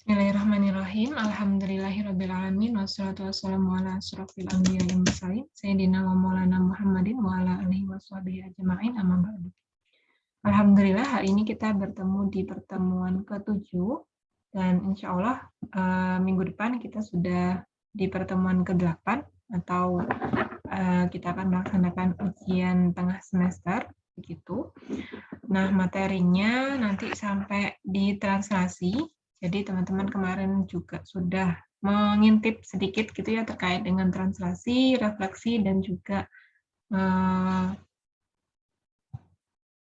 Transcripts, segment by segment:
Bismillahirrahmanirrahim. Alhamdulillahirrabbilalamin. Wassalatu wassalamu ala asyrofil anbiya'i wal mursalin. Sayyidina wa maulana Muhammadin wa ala alihi washabihi ajma'in. Amma ba'du. Alhamdulillah hari ini kita bertemu di pertemuan ke-7 dan insya Allah minggu depan kita sudah di pertemuan ke-8 atau kita akan melaksanakan ujian tengah semester begitu. Nah, materinya nanti sampai di translasi. Jadi teman-teman kemarin juga sudah mengintip sedikit gitu ya terkait dengan translasi, refleksi, dan juga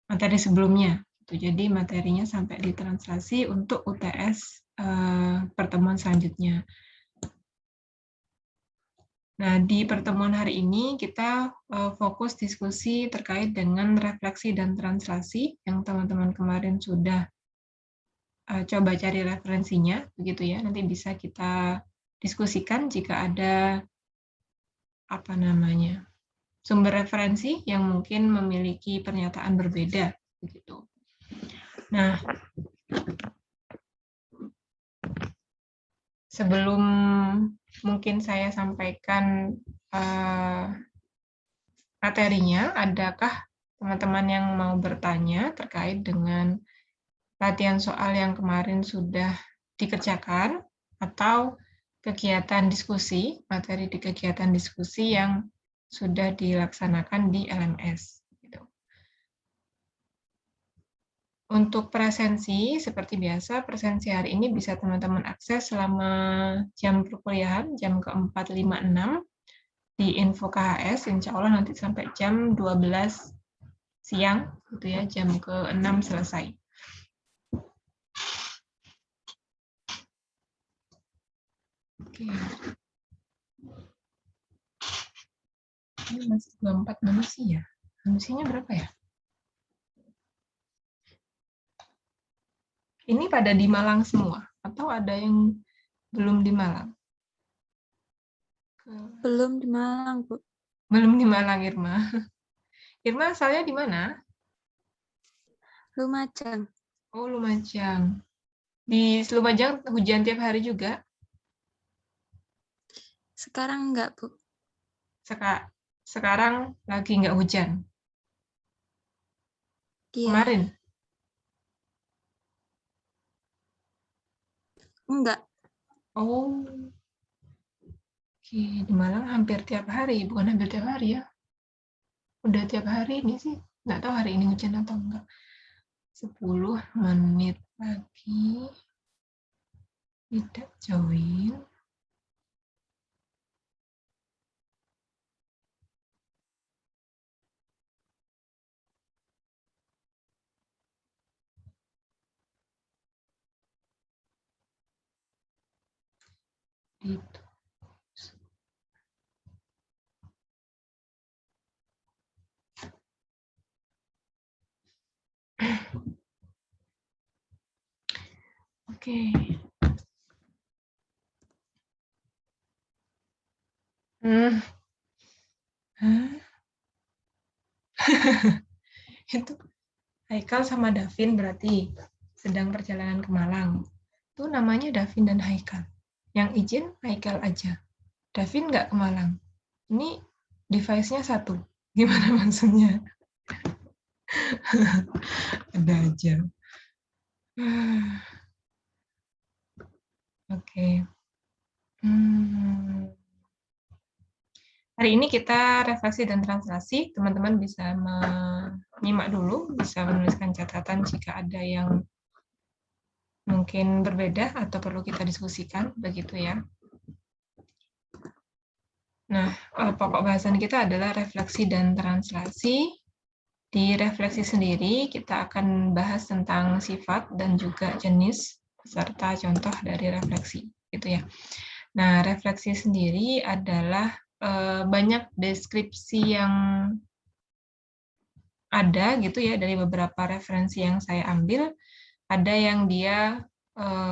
materi sebelumnya. Jadi materinya sampai di translasi untuk UTS pertemuan selanjutnya. Nah, di pertemuan hari ini kita fokus diskusi terkait dengan refleksi dan translasi yang teman-teman kemarin sudah coba cari referensinya, begitu ya. Nanti bisa kita diskusikan jika ada sumber referensi yang mungkin memiliki pernyataan berbeda, begitu. Nah, sebelum mungkin saya sampaikan materinya, adakah teman-teman yang mau bertanya terkait dengan latihan soal yang kemarin sudah dikerjakan atau kegiatan diskusi, materi di kegiatan diskusi yang sudah dilaksanakan di LMS. Gitu. Untuk presensi, seperti biasa, presensi hari ini bisa teman-teman akses selama jam perkuliahan, jam ke-4.56 di info KHS, insya Allah nanti sampai jam 12 siang, gitu ya, jam ke-6 selesai. Oke. Ini masih 24 manusia. Manusianya berapa ya? Ini pada di Malang semua? Atau ada yang belum di Malang? Belum di Malang, Bu. Belum di Malang, Irma. Irma asalnya di mana? Lumajang. Oh, Lumajang. Di Lumajang hujan tiap hari juga? Sekarang enggak, Bu. Sekarang lagi nggak hujan? Iya. Kemarin? Enggak. Oh. Oke, di Malang hampir tiap hari. Bukan hampir tiap hari ya. Udah tiap hari ini sih. Nggak tahu hari ini hujan atau enggak. 10 menit lagi. Tidak join. Itu. Oke. Itu Haikal sama Davin berarti sedang perjalanan ke Malang. Itu namanya Davin dan Haikal. Yang izin Haikal aja. Davin nggak ke Malang. Ini device-nya satu. Gimana maksudnya? Ada aja. Oke. Hari ini kita refleksi dan translasi. Teman-teman bisa menyimak dulu, bisa menuliskan catatan jika ada yang mungkin berbeda atau perlu kita diskusikan, begitu ya. Nah, pokok bahasan kita adalah refleksi dan translasi. Di refleksi sendiri, kita akan bahas tentang sifat dan juga jenis, serta contoh dari refleksi, gitu ya. Nah, refleksi sendiri adalah banyak deskripsi yang ada gitu ya dari beberapa referensi yang saya ambil. Ada yang dia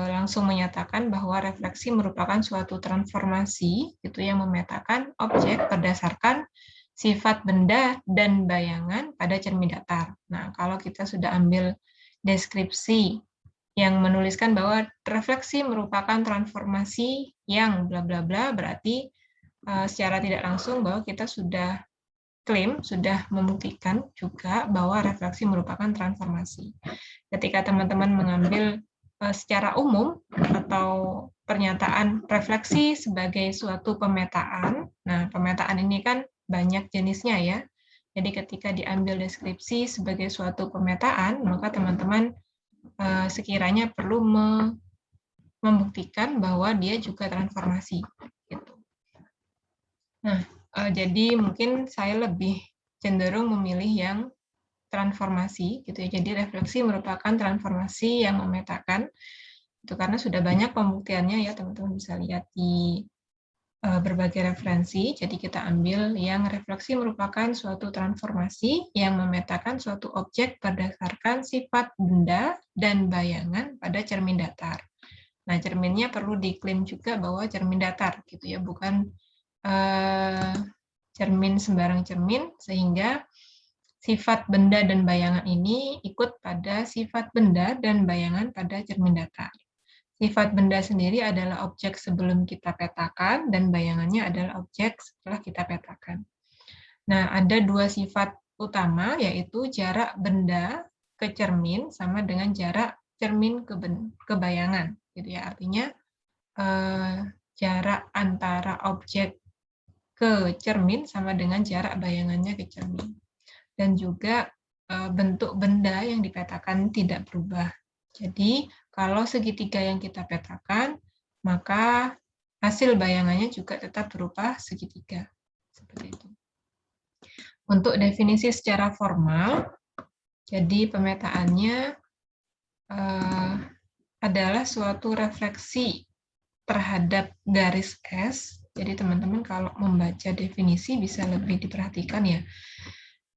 langsung menyatakan bahwa refleksi merupakan suatu transformasi gitu yang memetakan objek berdasarkan sifat benda dan bayangan pada cermin datar. Nah, kalau kita sudah ambil deskripsi yang menuliskan bahwa refleksi merupakan transformasi yang bla bla bla, berarti secara tidak langsung bahwa kita sudah klaim, sudah membuktikan juga bahwa refleksi merupakan transformasi. Ketika teman-teman mengambil secara umum atau pernyataan refleksi sebagai suatu pemetaan, nah pemetaan ini kan banyak jenisnya ya, jadi ketika diambil deskripsi sebagai suatu pemetaan, maka teman-teman sekiranya perlu membuktikan bahwa dia juga transformasi. Gitu. Nah, jadi mungkin saya lebih cenderung memilih yang transformasi, gitu ya. Jadi refleksi merupakan transformasi yang memetakan, itu karena sudah banyak pembuktiannya ya, teman-teman bisa lihat di berbagai referensi. Jadi kita ambil yang refleksi merupakan suatu transformasi yang memetakan suatu objek berdasarkan sifat benda dan bayangan pada cermin datar. Nah, cerminnya perlu diklaim juga bahwa cermin datar, gitu ya, bukan cermin sembarang cermin, sehingga sifat benda dan bayangan ini ikut pada sifat benda dan bayangan pada cermin datar. Sifat benda sendiri adalah objek sebelum kita petakan, dan bayangannya adalah objek setelah kita petakan. Nah, ada dua sifat utama, yaitu jarak benda ke cermin sama dengan jarak cermin ke bayangan. Gitu ya. Artinya, jarak antara objek ke cermin sama dengan jarak bayangannya ke cermin. Dan juga bentuk benda yang dipetakan tidak berubah. Jadi, kalau segitiga yang kita petakan, maka hasil bayangannya juga tetap berupa segitiga. Seperti itu. Untuk definisi secara formal, jadi pemetaannya adalah suatu refleksi terhadap garis S. Jadi teman-teman kalau membaca definisi bisa lebih diperhatikan ya.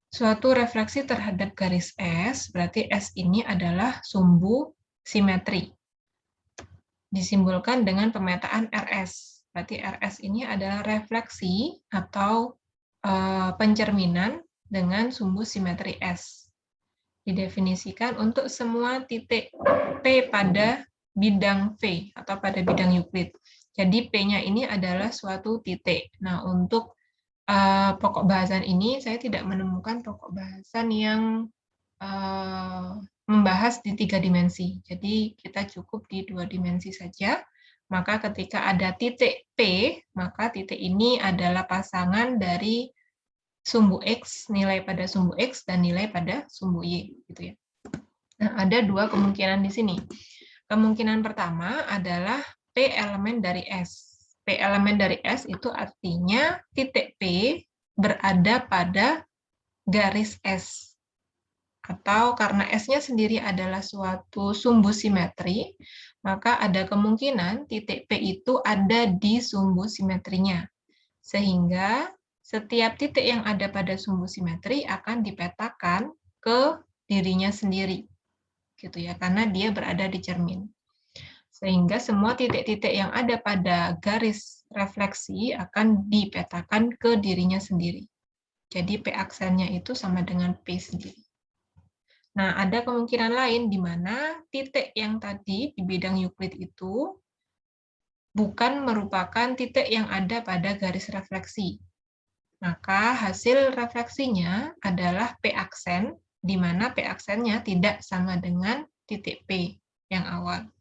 Suatu refleksi terhadap garis S, berarti S ini adalah sumbu simetri. Disimbolkan dengan pemetaan RS. Berarti RS ini adalah refleksi atau pencerminan dengan sumbu simetri S. Didefinisikan untuk semua titik P pada bidang V atau pada bidang Euclid. Jadi P-nya ini adalah suatu titik. Nah, untuk pokok bahasan ini saya tidak menemukan pokok bahasan yang membahas di 3 dimensi. Jadi kita cukup di 2 dimensi saja. Maka ketika ada titik P, maka titik ini adalah pasangan dari sumbu X, nilai pada sumbu X, dan nilai pada sumbu Y. Gitu ya. Nah, ada 2 kemungkinan di sini. Kemungkinan pertama adalah P elemen dari S. P elemen dari S itu artinya titik P berada pada garis S. Atau karena S-nya sendiri adalah suatu sumbu simetri, maka ada kemungkinan titik P itu ada di sumbu simetrinya. Sehingga setiap titik yang ada pada sumbu simetri akan dipetakan ke dirinya sendiri. Gitu ya, karena dia berada di cermin. Sehingga semua titik-titik yang ada pada garis refleksi akan dipetakan ke dirinya sendiri. Jadi P aksennya itu sama dengan P sendiri. Nah, ada kemungkinan lain di mana titik yang tadi di bidang Euclid itu bukan merupakan titik yang ada pada garis refleksi. Maka hasil refleksinya adalah P aksen, di mana P aksennya tidak sama dengan titik P yang awal.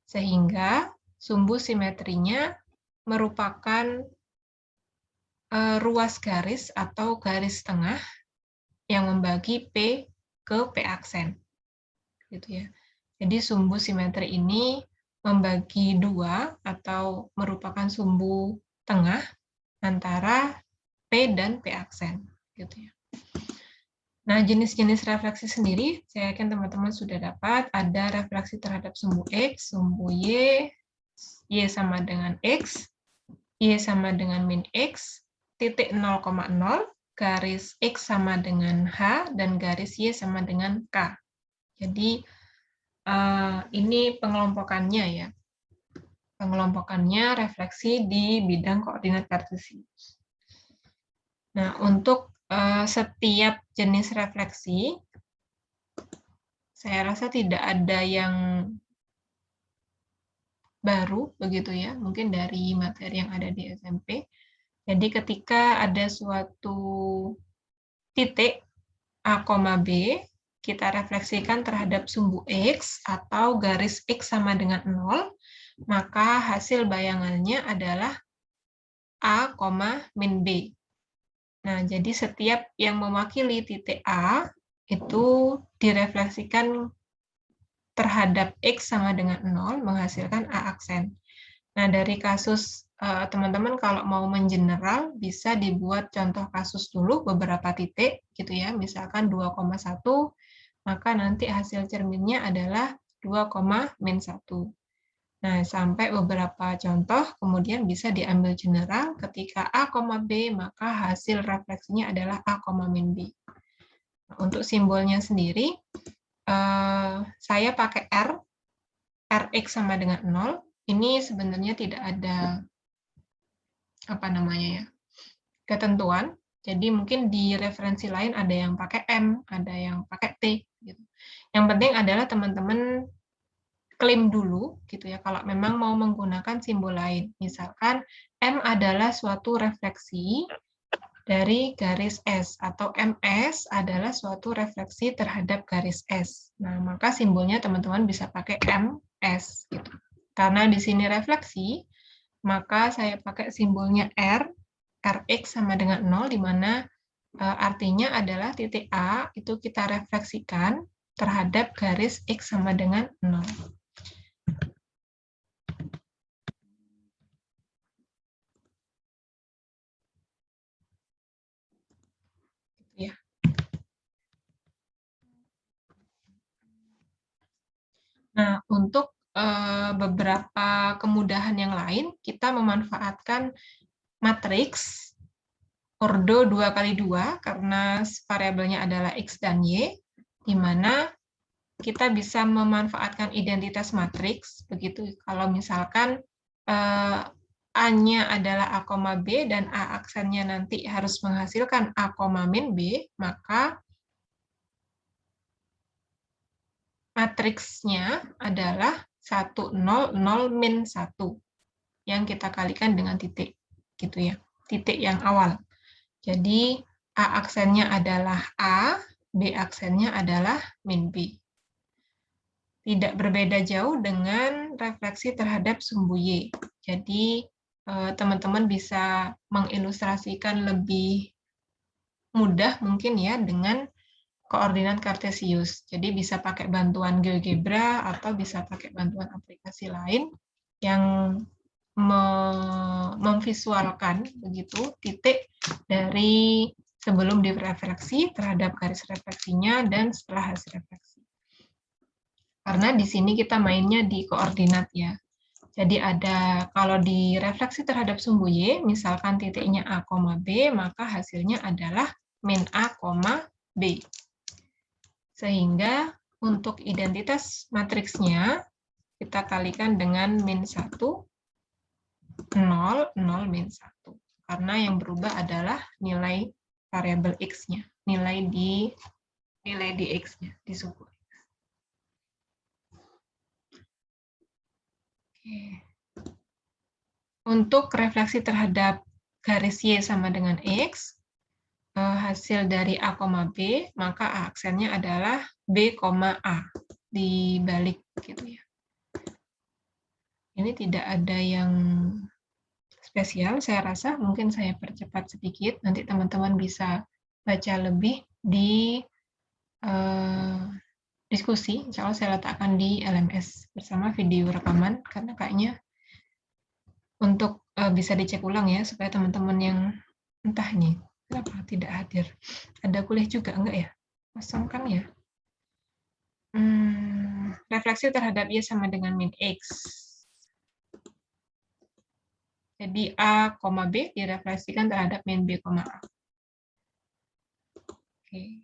Sehingga sumbu simetrinya merupakan ruas garis atau garis tengah yang membagi P ke P aksen. Gitu ya. Jadi sumbu simetri ini membagi 2 atau merupakan sumbu tengah antara P dan P aksen. Gitu ya. Nah, jenis-jenis refleksi sendiri, saya yakin teman-teman sudah dapat. Ada refleksi terhadap sumbu X, sumbu Y sama dengan X, Y sama dengan min X, titik 0,0, garis X sama dengan H, dan garis Y sama dengan K. Jadi, ini pengelompokannya ya. Pengelompokannya refleksi di bidang koordinat kartesius. Nah, untuk setiap jenis refleksi, Saya rasa tidak ada yang baru begitu ya, mungkin dari materi yang ada di SMP. Jadi ketika ada suatu titik A, B, kita refleksikan terhadap sumbu X atau garis X sama dengan 0, maka hasil bayangannya adalah A, min B. Nah, jadi setiap yang mewakili titik A itu direfleksikan terhadap X sama dengan 0 menghasilkan A aksen. Nah, dari kasus teman-teman kalau mau mengeneral bisa dibuat contoh kasus dulu beberapa titik gitu ya. Misalkan 2,1 maka nanti hasil cerminnya adalah 2,-1. Nah, sampai beberapa contoh kemudian bisa diambil general ketika A, B maka hasil refleksinya adalah A, min B. Nah, untuk simbolnya sendiri saya pakai R, Rx sama dengan 0. Ini sebenarnya tidak ada ketentuan. Jadi mungkin di referensi lain ada yang pakai M, ada yang pakai T. Gitu. Yang penting adalah teman-teman klaim dulu, gitu ya. Kalau memang mau menggunakan simbol lain, misalkan M adalah suatu refleksi dari garis S atau MS adalah suatu refleksi terhadap garis S. Nah, maka simbolnya teman-teman bisa pakai MS. Gitu. Karena di sini refleksi, maka saya pakai simbolnya R, Rx sama dengan 0, di mana artinya adalah titik A itu kita refleksikan terhadap garis X sama dengan 0. Ya. Nah, untuk beberapa kemudahan yang lain, kita memanfaatkan matriks ordo 2x2 karena variabelnya adalah X dan Y, di mana kita bisa memanfaatkan identitas matriks, begitu kalau misalkan A-nya adalah A, B, dan A aksennya nanti harus menghasilkan A, min B, maka matriksnya adalah 1, 0, 0, min 1, yang kita kalikan dengan titik, gitu ya, titik yang awal. Jadi A aksennya adalah A, B aksennya adalah min B. Tidak berbeda jauh dengan refleksi terhadap sumbu Y. Jadi teman-teman bisa mengilustrasikan lebih mudah mungkin ya dengan koordinat kartesius. Jadi bisa pakai bantuan GeoGebra atau bisa pakai bantuan aplikasi lain yang memvisualkan begitu titik dari sebelum direfleksi terhadap garis refleksinya dan setelah hasil refleksi. Karena di sini kita mainnya di koordinat ya. Jadi ada kalau direfleksi terhadap sumbu Y, misalkan titiknya A, B, maka hasilnya adalah min A, B. Sehingga untuk identitas matriksnya kita kalikan dengan min 1, 0, 0, min 1. Karena yang berubah adalah nilai variabel X-nya, nilai di X-nya, di suku X. Oke. Untuk refleksi terhadap garis Y sama dengan X, hasil dari A, B, maka A aksennya adalah B, A, dibalik gitu ya. Ini tidak ada yang spesial, saya rasa. Mungkin saya percepat sedikit, nanti teman-teman bisa baca lebih di diskusi. Insya Allah saya letakkan di LMS bersama video rekaman, karena kayaknya untuk bisa dicek ulang ya, supaya teman-teman yang entah nih, kenapa tidak hadir. Ada kuliah juga, enggak ya? Kosong kan ya? Refleksi terhadap Y sama dengan min X. Jadi A, B direfleksikan terhadap min B, A. Oke.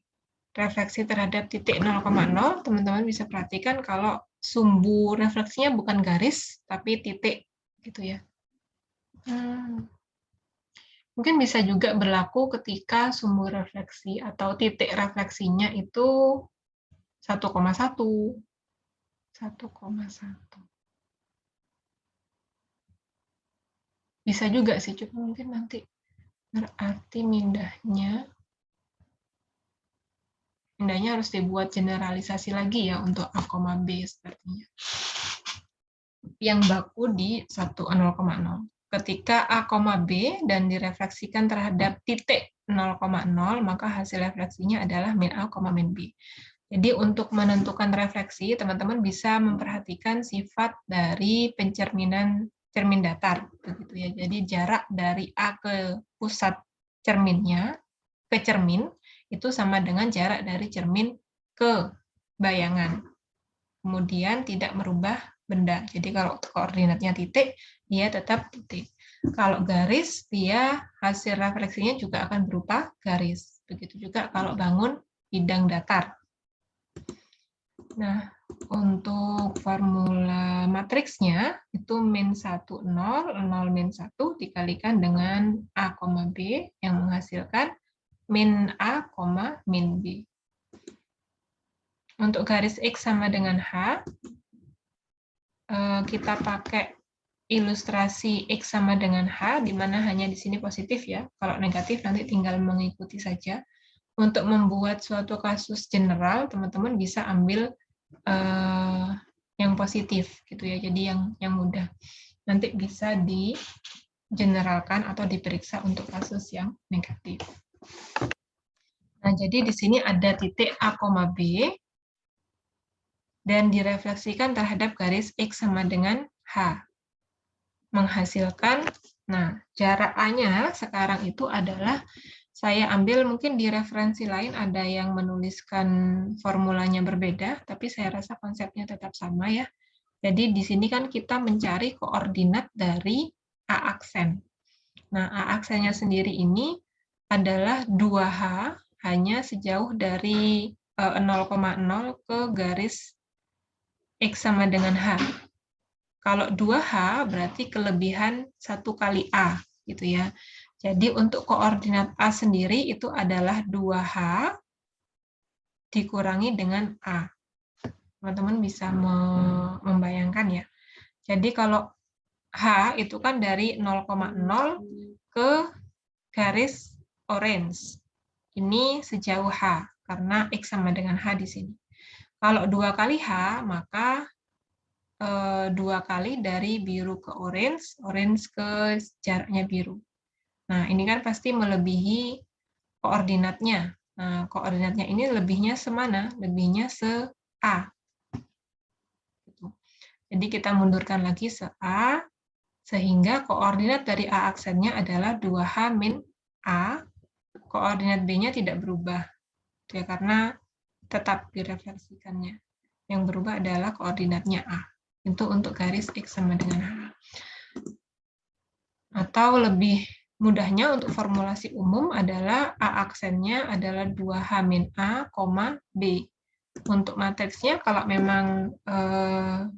Refleksi terhadap titik 0,0, teman-teman bisa perhatikan kalau sumbu refleksinya bukan garis, tapi titik, gitu ya. Mungkin bisa juga berlaku ketika sumbu refleksi atau titik refleksinya itu 1,1. Bisa juga sih, cuma mungkin nanti berarti mindahnya harus dibuat generalisasi lagi ya untuk A, B sepertinya. Yang baku di 1,0,0. Ketika A, B dan direfleksikan terhadap titik 0,0, maka hasil refleksinya adalah min A, min B. Jadi untuk menentukan refleksi, teman-teman bisa memperhatikan sifat dari pencerminan cermin datar, begitu ya. Jadi jarak dari A ke pusat cerminnya ke cermin itu sama dengan jarak dari cermin ke bayangan. Kemudian tidak merubah benda. Jadi kalau koordinatnya titik, dia tetap titik. Kalau garis, dia hasil refleksinya juga akan berupa garis. Begitu juga kalau bangun bidang datar. Nah, untuk formula matriksnya itu min 1, 0, 0, min 1 dikalikan dengan A, B yang menghasilkan min A, min B. Untuk garis X sama dengan H, kita pakai ilustrasi X sama dengan H, di mana hanya di sini positif ya. Kalau negatif nanti tinggal mengikuti saja. Untuk membuat suatu kasus general, teman-teman bisa ambil yang positif gitu ya. Jadi yang mudah. Nanti bisa digeneralkan atau diperiksa untuk kasus yang negatif. Nah, jadi di sini ada titik A, B dan direfleksikan terhadap garis X sama dengan H. Menghasilkan, nah jarak A-nya sekarang itu adalah, saya ambil mungkin di referensi lain ada yang menuliskan formulanya berbeda, tapi saya rasa konsepnya tetap sama ya. Jadi di sini kan kita mencari koordinat dari A aksen. Nah, A aksennya sendiri ini adalah 2H hanya sejauh dari 0,0 ke garis X sama dengan H. Kalau 2H berarti kelebihan 1 kali A, gitu ya. Jadi untuk koordinat A sendiri itu adalah 2H dikurangi dengan A. Teman-teman bisa membayangkan ya. Jadi kalau H itu kan dari 0,0 ke garis orange. Ini sejauh H, karena X sama dengan H di sini. Kalau 2 kali H, maka 2 kali dari biru ke orange, orange ke jaraknya biru. Nah, ini kan pasti melebihi koordinatnya. Nah, koordinatnya ini lebihnya semana? Lebihnya se-A. Jadi kita mundurkan lagi se-A, sehingga koordinat dari A aksennya adalah 2H min A, koordinat B-nya tidak berubah, ya, karena tetap direfleksikannya. Yang berubah adalah koordinatnya A. Itu untuk garis X sama dengan H. Atau lebih mudahnya untuk formulasi umum adalah A aksennya adalah 2H min A, B. Untuk matriksnya, kalau memang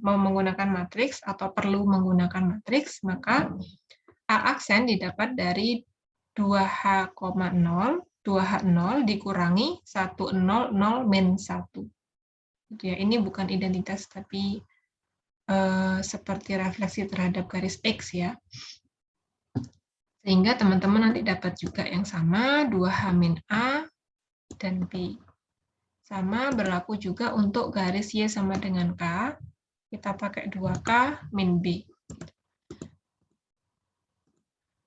mau menggunakan matriks atau perlu menggunakan matriks, maka A aksen didapat dari 2H,0, 2H0 dikurangi 100 min 1. Gitu ya. Ini bukan identitas, tapi seperti refleksi terhadap garis X ya. Sehingga teman-teman nanti dapat juga yang sama, 2H min A dan B. Sama berlaku juga untuk garis Y sama dengan K, kita pakai 2K min B.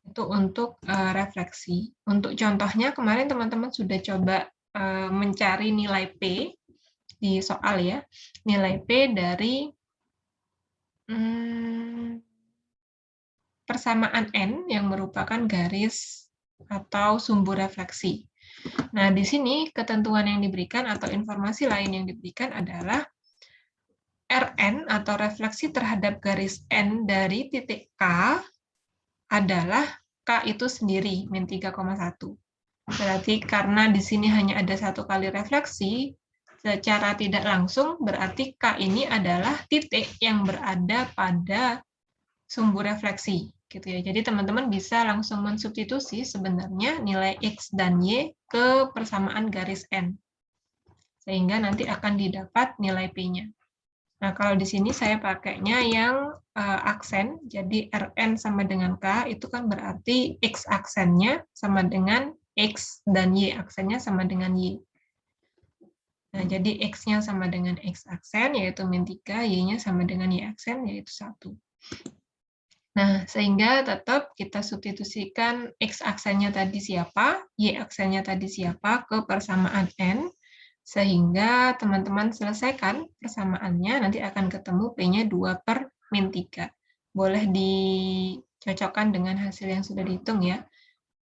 Itu untuk refleksi. Untuk contohnya, kemarin teman-teman sudah coba mencari nilai P di soal ya. Nilai P dari persamaan N yang merupakan garis atau sumbu refleksi. Nah, di sini ketentuan yang diberikan atau informasi lain yang diberikan adalah Rn atau refleksi terhadap garis N dari titik K adalah K itu sendiri, min 3,1. Berarti karena di sini hanya ada 1 kali refleksi, secara tidak langsung berarti K ini adalah titik yang berada pada sumbu refleksi. Gitu ya. Jadi teman-teman bisa langsung mensubstitusi sebenarnya nilai X dan Y ke persamaan garis N. sehingga nanti akan didapat nilai P-nya. Nah, kalau di sini saya pakainya yang aksen, jadi Rn sama dengan K, itu kan berarti X aksennya sama dengan X dan Y aksennya sama dengan Y. Nah, jadi X-nya sama dengan X aksen, yaitu min 3, Y-nya sama dengan Y aksen, yaitu 1. Nah, sehingga tetap kita substitusikan X aksennya tadi siapa, Y aksennya tadi siapa ke persamaan N, sehingga teman-teman selesaikan persamaannya, nanti akan ketemu P-nya 2 per min 3. Boleh dicocokkan dengan hasil yang sudah dihitung ya.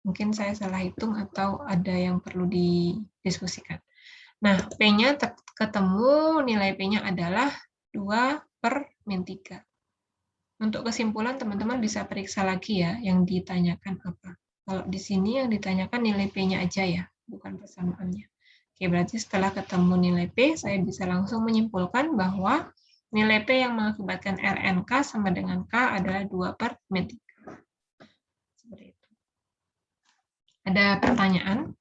Mungkin saya salah hitung atau ada yang perlu didiskusikan. Nah, P-nya ketemu, nilai P-nya adalah 2 per min 3. Untuk kesimpulan, teman-teman bisa periksa lagi ya, yang ditanyakan apa. Kalau di sini yang ditanyakan nilai P-nya aja ya, bukan persamaannya. Oke, berarti setelah ketemu nilai P, saya bisa langsung menyimpulkan bahwa nilai P yang mengakibatkan RNK sama dengan K adalah 2 per min 3. Seperti itu. Ada pertanyaan?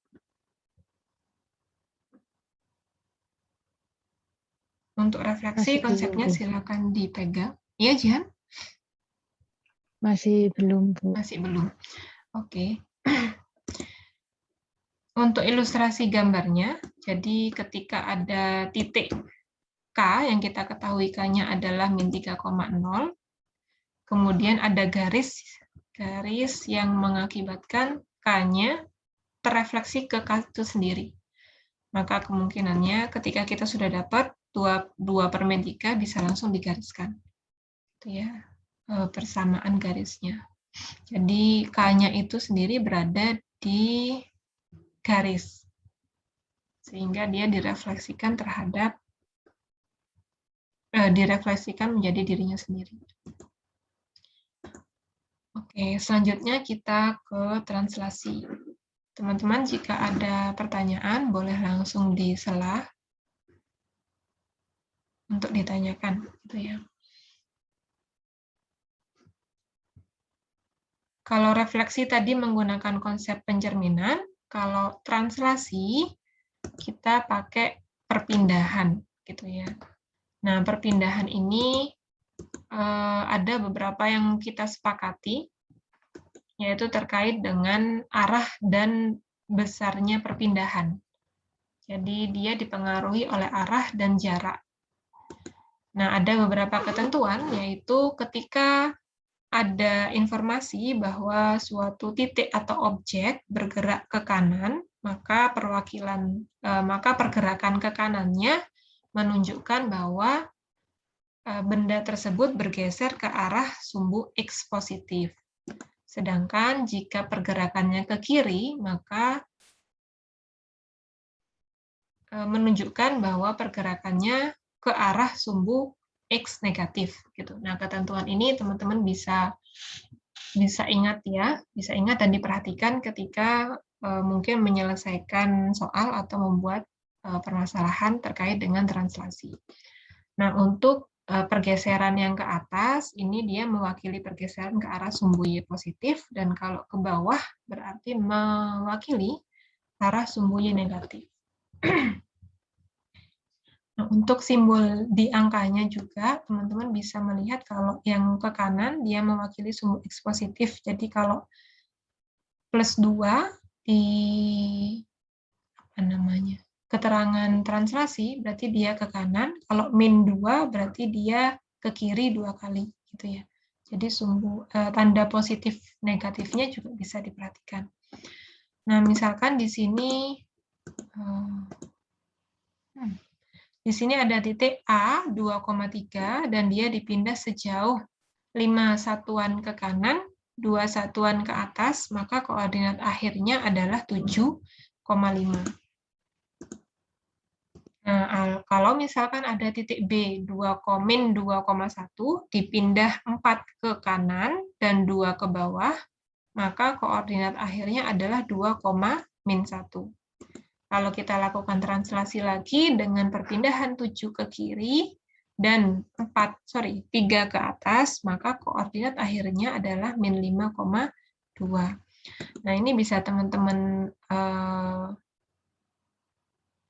Untuk refleksi, konsepnya silakan dipegang. Iya, Jihan? Masih belum, Bu. Masih belum. Oke. Untuk ilustrasi gambarnya, jadi ketika ada titik K yang kita ketahui K-nya adalah min 3,0, kemudian ada garis yang mengakibatkan K-nya terrefleksi ke K itu sendiri. Maka kemungkinannya ketika kita sudah dapat 2 per min 3 bisa langsung digariskan. Itu ya, persamaan garisnya. Jadi K-nya itu sendiri berada di garis, sehingga dia direfleksikan menjadi dirinya sendiri. Oke, selanjutnya kita ke translasi. Teman-teman, jika ada pertanyaan, boleh langsung di sela untuk ditanyakan, gitu ya. Kalau refleksi tadi menggunakan konsep pencerminan, kalau translasi kita pakai perpindahan, gitu ya. Nah, perpindahan ini ada beberapa yang kita sepakati, yaitu terkait dengan arah dan besarnya perpindahan. Jadi dia dipengaruhi oleh arah dan jarak. Nah, ada beberapa ketentuan, yaitu ketika ada informasi bahwa suatu titik atau objek bergerak ke kanan, maka pergerakan ke kanannya menunjukkan bahwa benda tersebut bergeser ke arah sumbu X positif. Sedangkan jika pergerakannya ke kiri, maka menunjukkan bahwa pergerakannya ke arah sumbu X negatif. Gitu. Nah, ketentuan ini teman-teman bisa ingat ya, bisa ingat dan diperhatikan ketika mungkin menyelesaikan soal atau membuat permasalahan terkait dengan translasi. Nah, untuk pergeseran yang ke atas, ini dia mewakili pergeseran ke arah sumbu Y positif, dan kalau ke bawah berarti mewakili arah sumbu Y negatif. Nah, untuk simbol di angkanya juga, teman-teman bisa melihat kalau yang ke kanan, dia mewakili sumbu X positif. Jadi kalau plus 2 di keterangan translasi, berarti dia ke kanan. Kalau min 2, berarti dia ke kiri 2 kali. Gitu ya. Jadi tanda positif negatifnya juga bisa diperhatikan. Nah, misalkan di sini ada titik A 2,3 dan dia dipindah sejauh 5 satuan ke kanan, 2 satuan ke atas, maka koordinat akhirnya adalah 7,5. Nah, kalau misalkan ada titik B min 2,1 dipindah 4 ke kanan dan 2 ke bawah, maka koordinat akhirnya adalah 2,-1. Kalau kita lakukan translasi lagi dengan perpindahan 7 ke kiri dan 3 ke atas, maka koordinat akhirnya adalah min 5,2. Nah, ini bisa teman-teman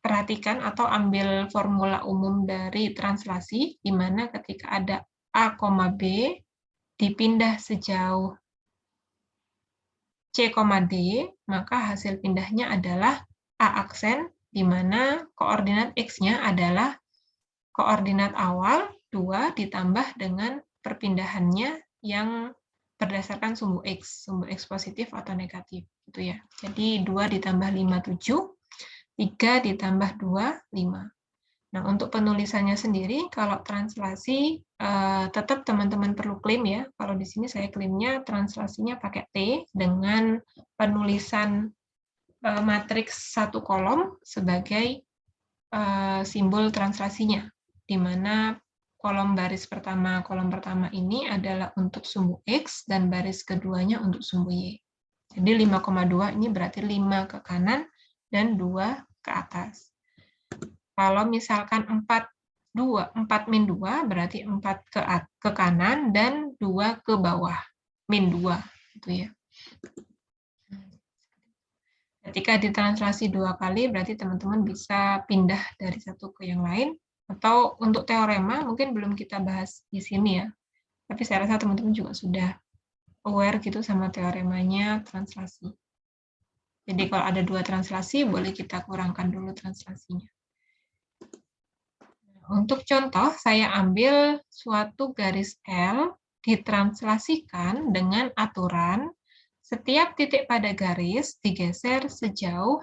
perhatikan atau ambil formula umum dari translasi, di mana ketika ada A, B, dipindah sejauh C, D, maka hasil pindahnya adalah A aksen, di mana koordinat X-nya adalah koordinat awal 2 ditambah dengan perpindahannya yang berdasarkan sumbu X positif atau negatif. Gitu ya. Jadi 2 ditambah 5, 7, 3 ditambah 2, 5. Nah, untuk penulisannya sendiri, kalau translasi, tetap teman-teman perlu klaim ya. Kalau di sini saya klaimnya translasinya pakai T dengan penulisan matriks satu kolom sebagai simbol translasinya, di mana kolom pertama ini adalah untuk sumbu X dan baris keduanya untuk sumbu Y. Jadi 5,2 ini berarti 5 ke kanan dan 2 ke atas. Kalau misalkan 4 min 2 berarti 4 ke kanan dan 2 ke bawah. Min 2 gitu ya. Ketika ditranslasi 2 kali berarti teman-teman bisa pindah dari satu ke yang lain, atau untuk teorema mungkin belum kita bahas di sini ya. Tapi saya rasa teman-teman juga sudah aware gitu sama teoremanya translasi. Jadi kalau ada 2 translasi boleh kita kurangkan dulu translasinya. Untuk contoh, saya ambil suatu garis L ditranslasikan dengan aturan setiap titik pada garis digeser sejauh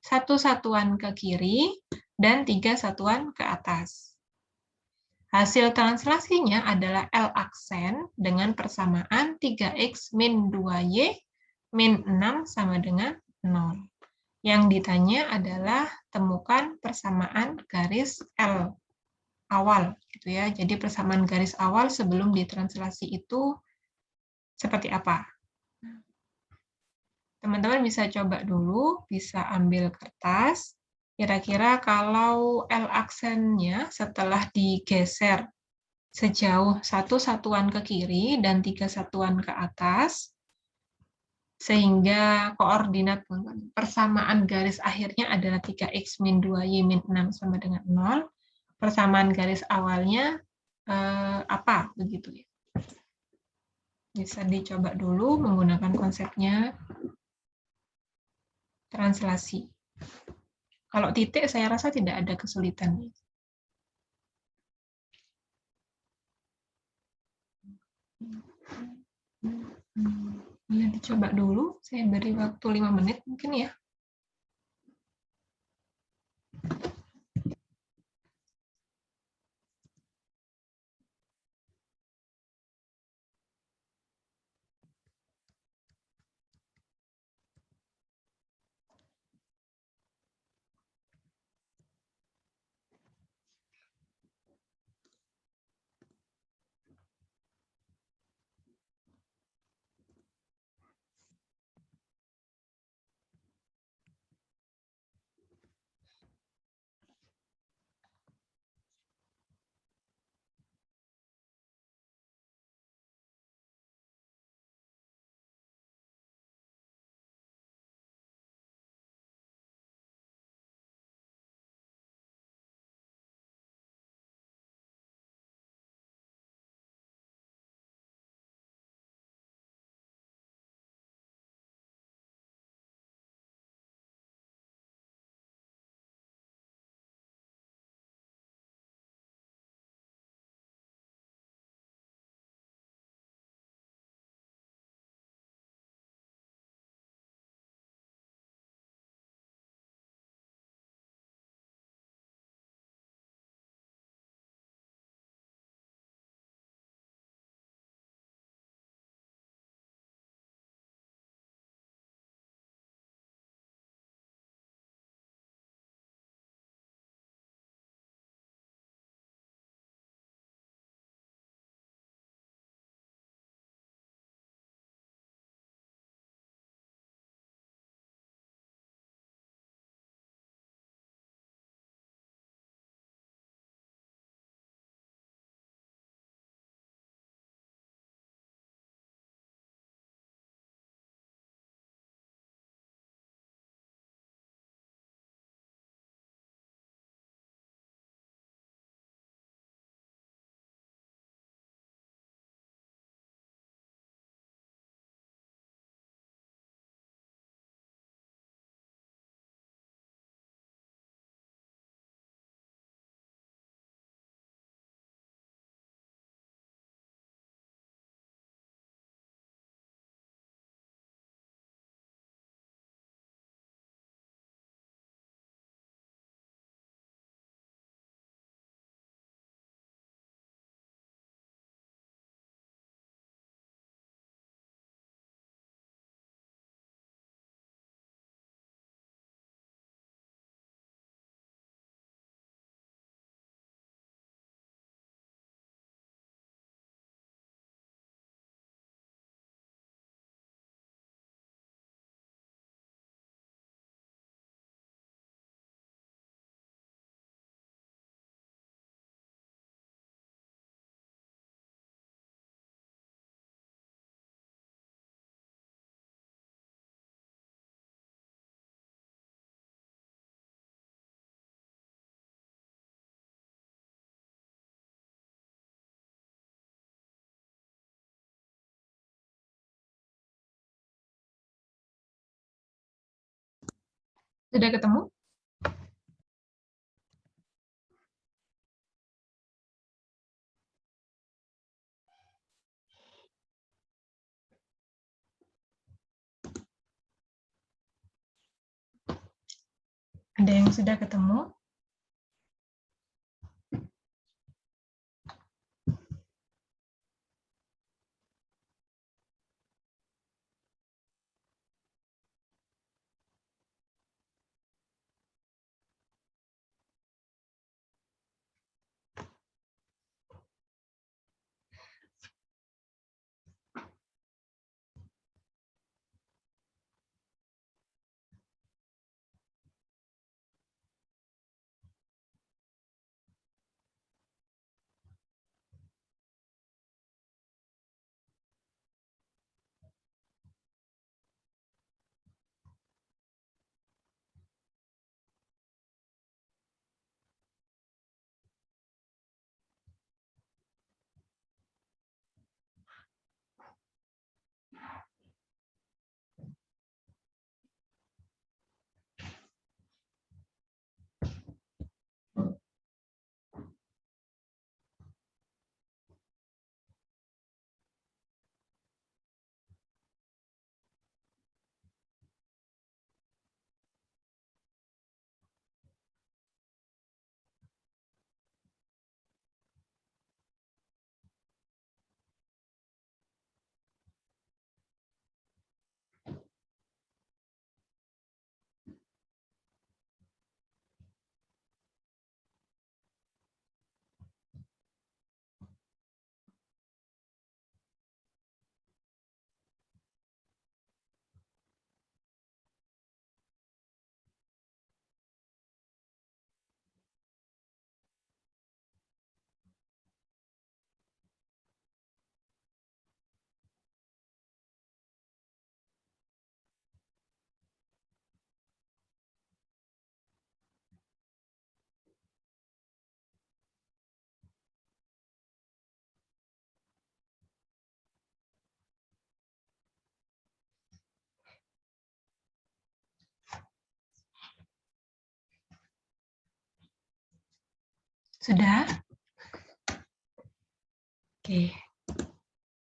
1 satuan ke kiri dan 3 satuan ke atas. Hasil translasinya adalah L aksen dengan persamaan 3X min 2Y min 6 sama dengan 0. Yang ditanya adalah temukan persamaan garis L awal gitu ya. Jadi persamaan garis awal sebelum ditranslasi itu seperti apa? Teman-teman bisa coba dulu, bisa ambil kertas. Kira-kira kalau L aksennya setelah digeser sejauh 1 satuan ke kiri dan 3 satuan ke atas, sehingga koordinat persamaan garis akhirnya adalah 3X min 2Y min 6 sama dengan 0. Persamaan garis awalnya apa? Begitu ya. Bisa dicoba dulu menggunakan konsepnya translasi. Kalau titik saya rasa tidak ada kesulitan. Ya, dicoba dulu. Saya beri waktu 5 menit mungkin ya. Sudah ketemu? Ada yang sudah ketemu? Sudah? Oke.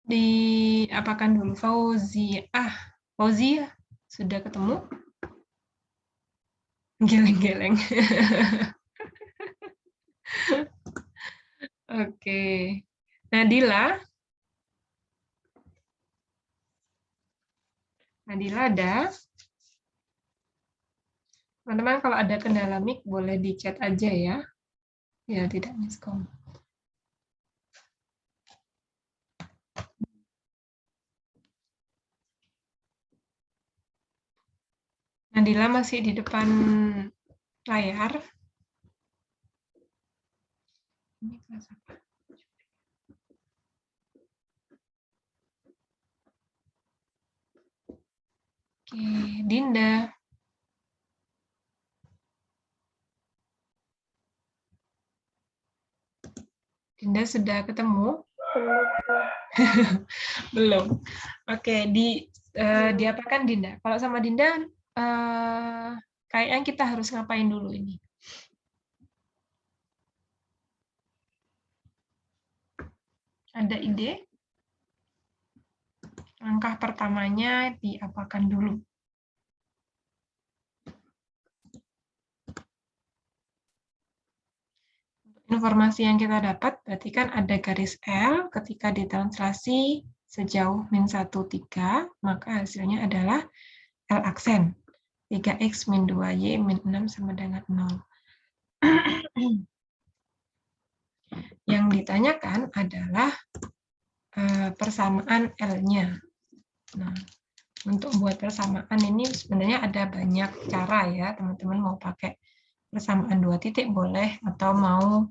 Diapakan dulu Fauzia. Fauzia, sudah ketemu? Geleng-geleng. Oke. Nadila? Nadila ada? Teman-teman kalau ada kendala mic boleh di chat aja ya. Ya, tidak miskom. Nadila masih di depan layar. Ini kelas apa? Oke, Dinda. Dinda sudah ketemu? Belum. Oke, diapakan Dinda? Kalau sama Dinda, kayaknya kita harus ngapain dulu ini? Ada ide? Langkah pertamanya diapakan dulu? Informasi yang kita dapat, berarti kan ada garis L, ketika ditranslasi sejauh min 1, 3, maka hasilnya adalah L aksen. 3X min 2Y min 6 sama dengan 0. Yang ditanyakan adalah persamaan L-nya. Nah, untuk membuat persamaan ini sebenarnya ada banyak cara ya, teman-teman mau pakai persamaan 2 titik boleh, atau mau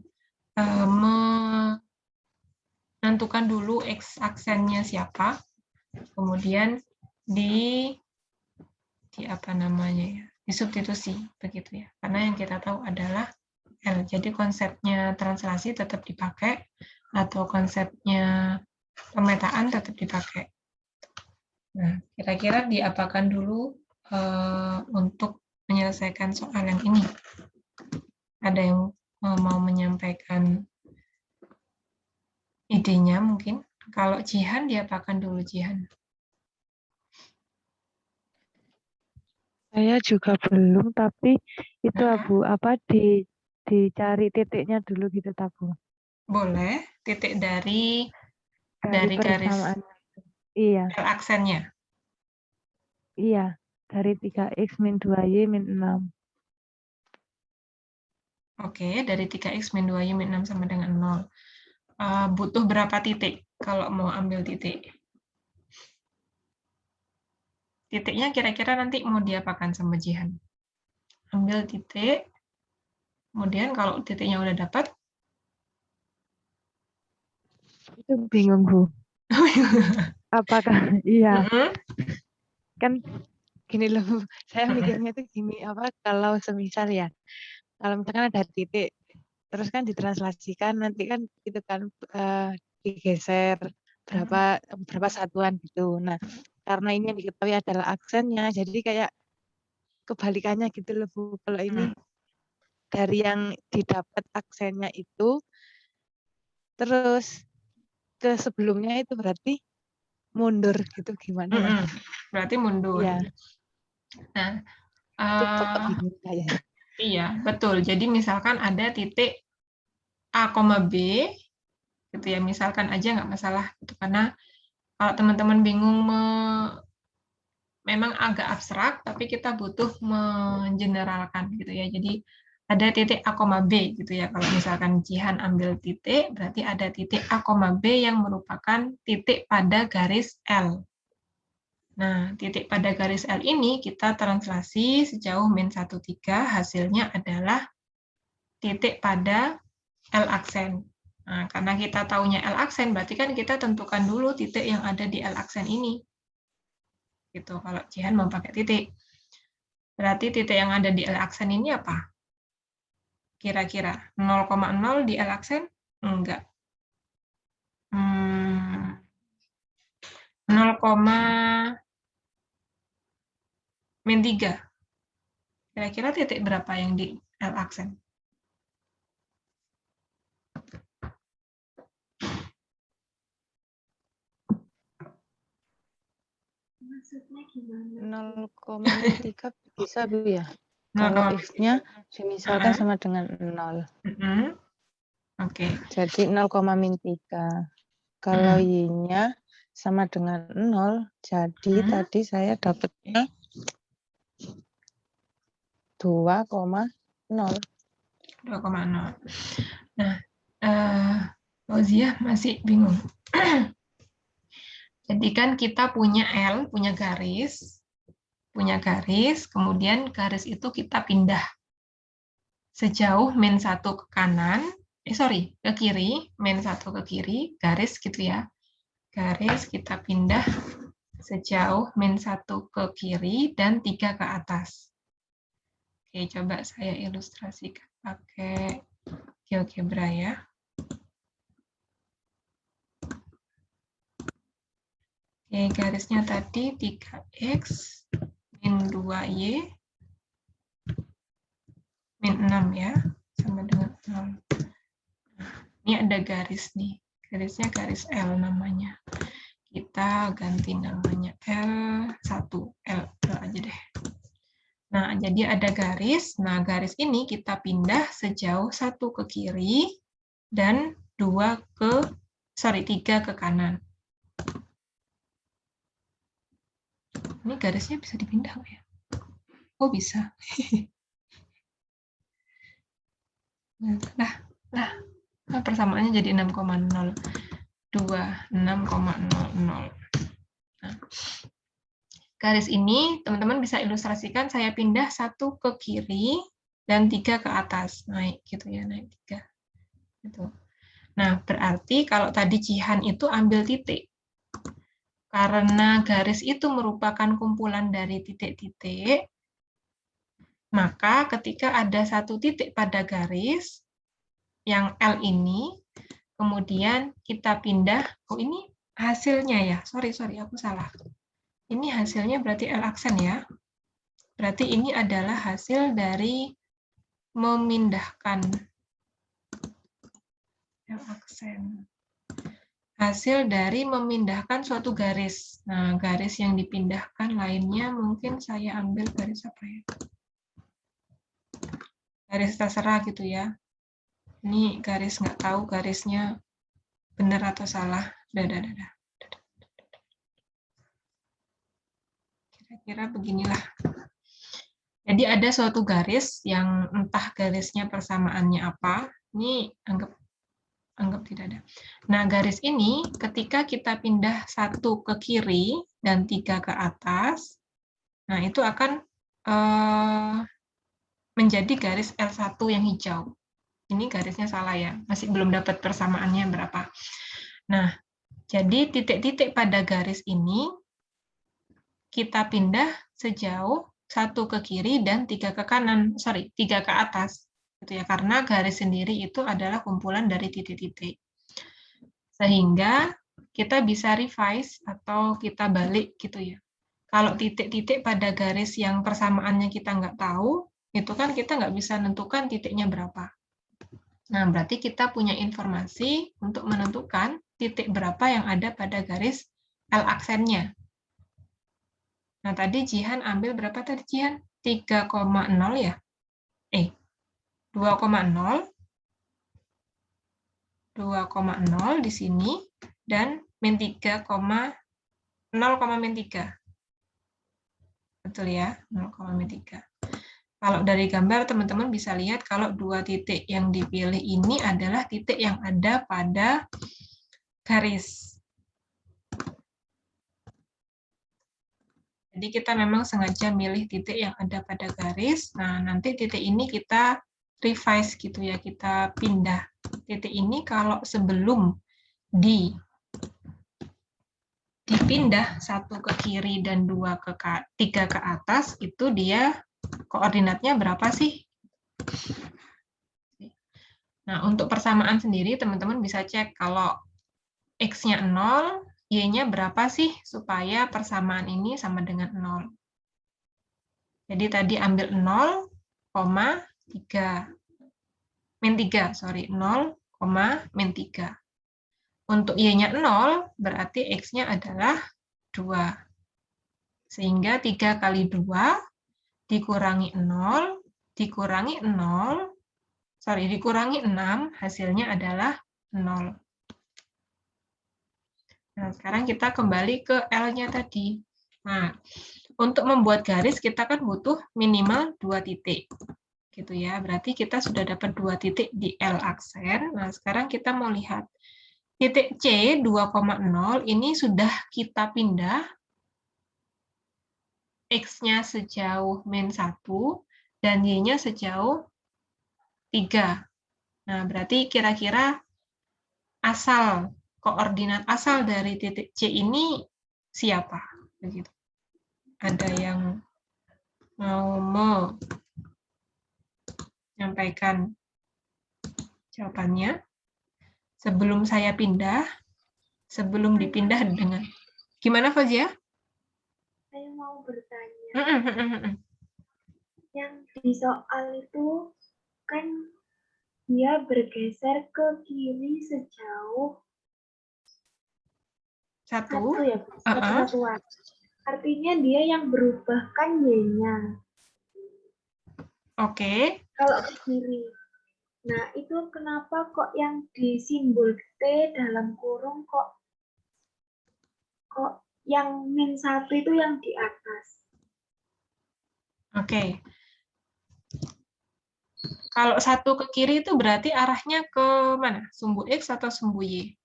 menentukan dulu X aksennya siapa, kemudian di apa namanya ya, disubstitusi begitu ya, karena yang kita tahu adalah L. Jadi konsepnya translasi tetap dipakai, atau konsepnya pemetaan tetap dipakai. Nah, kira-kira diapakan dulu untuk menyelesaikan soal yang ini? Ada yang mau menyampaikan idenya mungkin? Kalau Jihan, diapakan dulu Jihan? Saya juga belum, tapi itu Nah, Abu dicari titiknya dulu gitu Tabu. boleh, titik dari Dari garis persamaan. Iya, L aksennya. iya. Dari 3x min 2y min 6. Oke, dari 3x min 2y min 6 sama dengan 0. Butuh berapa titik kalau mau ambil titik? Titiknya kira-kira nanti mau diapakan sama Jihan? Ambil titik, kemudian kalau titiknya udah dapat, Itu bingung Bu. Apakah iya? Kan gini loh, Bu. Saya mikirnya itu gini, kalau semisal ya, kalau misalkan ada titik, terus kan ditranslasikan, nanti kan itu kan digeser berapa satuan gitu. Nah, karena ini yang diketahui adalah aksennya, jadi kayak kebalikannya gitu loh Bu. Kalau ini dari yang didapat aksennya itu, terus ke sebelumnya itu berarti mundur gitu gimana ya? Berarti mundur. Iya. Nah, Itu bingung saya. iya, betul. Jadi misalkan ada titik A, B, gitu ya. Misalkan aja nggak masalah, gitu. Karena kalau teman-teman bingung, memang agak abstrak, tapi kita butuh mengeneralkan, gitu ya. Jadi ada titik A, B, gitu ya. Kalau misalkan Jihan ambil titik, berarti ada titik A, B yang merupakan titik pada garis L. Nah, titik pada garis L ini kita translasi sejauh min 1,3, hasilnya adalah titik pada L aksen. Nah, karena kita taunya L aksen, berarti kan kita tentukan dulu titik yang ada di L aksen ini. Gitu, kalau Jihan mau pakai titik. Berarti titik yang ada di L aksen ini apa? Kira-kira 0,0 di L aksen? Enggak. 0,-3. Kira-kira titik berapa yang di L aksen? Maksudnya gimana? 0,3 bisa Bu ya? 0,3. Kalau X-nya dimisalkan sama dengan 0. Oke. Jadi 0,3. Kalau Y-nya sama dengan 0, jadi tadi saya dapatnya 2,0. 2,0. Nah, Fauzia masih bingung. Jadi kan kita punya L, punya garis, kemudian garis itu kita pindah sejauh min 1 ke kanan, ke kiri, min 1 ke kiri, garis gitu ya. Garis kita pindah sejauh min 1 ke kiri dan 3 ke atas. Oke, coba saya ilustrasikan pakai GeoGebra ya. Oke, garisnya tadi 3x min 2y min 6 ya, sama dengan 0. Ini ada garis nih, garisnya garis L namanya. Kita ganti namanya L1, L aja deh. Nah, jadi ada garis. Nah, garis ini kita pindah sejauh 1 ke kiri dan 3 ke kanan. Ini garisnya bisa dipindah nggak ya? Oh, bisa. Nah, persamaannya jadi 6,0. 6,00. Nah, garis ini teman-teman bisa ilustrasikan saya pindah 1 ke kiri dan 3 ke atas, naik gitu ya, naik 3. Gitu. Nah, berarti kalau tadi Jihan itu ambil titik. Karena garis itu merupakan kumpulan dari titik-titik, maka ketika ada satu titik pada garis yang L ini, kemudian kita pindah, oh ini hasilnya ya, sorry aku salah. Ini hasilnya berarti L aksen ya. Berarti ini adalah hasil dari memindahkan aksen. Hasil dari memindahkan suatu garis. Nah, garis yang dipindahkan lainnya mungkin saya ambil garis apa ya? Garis terserah gitu ya. Ini garis nggak tahu garisnya benar atau salah. Dadah. Kira-kira beginilah. Jadi ada suatu garis yang entah garisnya persamaannya apa. Ini anggap tidak ada. Nah, garis ini ketika kita pindah 1 ke kiri dan 3 ke atas, nah itu akan menjadi garis L1 yang hijau. Ini garisnya salah ya, masih belum dapat persamaannya berapa. Nah, jadi titik-titik pada garis ini kita pindah sejauh 1 ke kiri dan 3 ke kanan, 3 ke atas. Gitu ya, karena garis sendiri itu adalah kumpulan dari titik-titik. Sehingga kita bisa revise atau kita balik gitu ya. Kalau titik-titik pada garis yang persamaannya kita nggak tahu, itu kan kita nggak bisa menentukan titiknya berapa. Nah, berarti kita punya informasi untuk menentukan titik berapa yang ada pada garis L aksennya. Nah, tadi Jihan ambil berapa tadi Jihan? 3,0 ya? 2,0. 2,0 di sini dan min 3, 0,-3. Betul ya, 0,-3. Kalau dari gambar teman-teman bisa lihat kalau 2 titik yang dipilih ini adalah titik yang ada pada garis. Jadi kita memang sengaja milih titik yang ada pada garis. Nah, nanti titik ini kita revise gitu ya, kita pindah. Titik ini kalau sebelum dipindah 1 ke kiri dan 3 ke atas, itu dia koordinatnya berapa sih? Nah, untuk persamaan sendiri teman-teman bisa cek kalau X-nya 0, Y-nya berapa sih supaya persamaan ini sama dengan 0. Jadi tadi ambil 0,3. Min 3, sorry. 0, min 3. Untuk Y-nya 0, berarti X-nya adalah 2. Sehingga 3 kali 2 dikurangi 0, dikurangi 6, hasilnya adalah 0. Nah, sekarang kita kembali ke L-nya tadi. Nah, untuk membuat garis kita kan butuh minimal 2 titik. Gitu ya. Berarti kita sudah dapat 2 titik di L aksen. Nah, sekarang kita mau lihat. Titik C 2,0 ini sudah kita pindah X-nya sejauh min 1 dan Y-nya sejauh 3. Nah, berarti kira-kira koordinat asal dari titik C ini siapa? Begitu. Ada yang mau menyampaikan jawabannya? Sebelum saya pindah, sebelum dipindah dengan... Gimana, Fazia? Saya mau bertanya. Yang di soal itu kan dia bergeser ke kiri sejauh 1 ya, satu satuan. Artinya dia yang berubah kan Y-nya. Oke. Kalau ke kiri. Nah, itu kenapa kok yang di simbol T dalam kurung kok yang min 1 itu yang di atas? Oke. Kalau 1 ke kiri itu berarti arahnya ke mana? Sumbu X atau sumbu Y?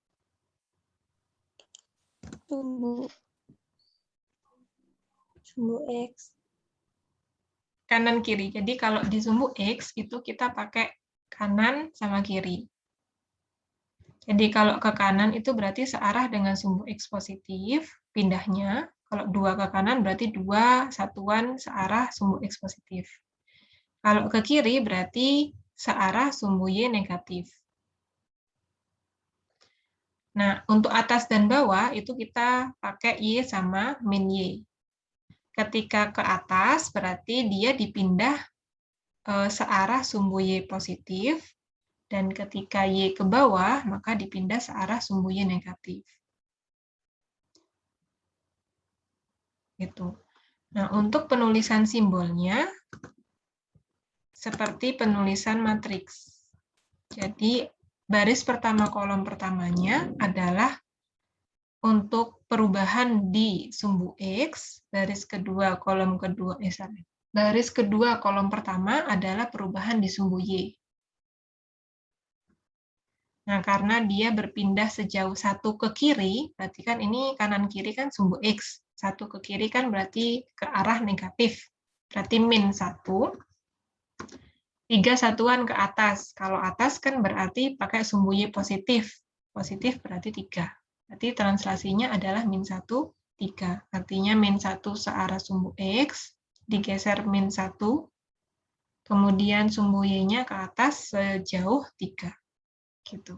Sumbu X. Kanan kiri. Jadi kalau di sumbu X itu kita pakai kanan sama kiri. Jadi kalau ke kanan itu berarti searah dengan sumbu X positif, pindahnya. Kalau 2 ke kanan berarti 2 satuan searah sumbu X positif. Kalau ke kiri berarti searah sumbu Y negatif. Nah, untuk atas dan bawah itu kita pakai Y sama min Y. ketika ke atas berarti dia dipindah searah sumbu Y positif, dan ketika Y ke bawah, maka dipindah searah sumbu Y negatif. Gitu. Nah, untuk penulisan simbolnya, seperti penulisan matriks. Jadi, baris pertama kolom pertamanya adalah untuk perubahan di sumbu X, baris kedua kolom kedua, baris kedua kolom pertama adalah perubahan di sumbu Y. Nah, karena dia berpindah sejauh 1 ke kiri, berarti kan ini kanan kiri kan sumbu X. 1 ke kiri kan berarti ke arah negatif. Berarti min 1. 3 satuan ke atas. Kalau atas kan berarti pakai sumbu Y positif. Positif berarti 3. Berarti translasinya adalah min 1, 3. Artinya min 1 searah sumbu X, digeser min 1, kemudian sumbu Y-nya ke atas sejauh 3. Gitu.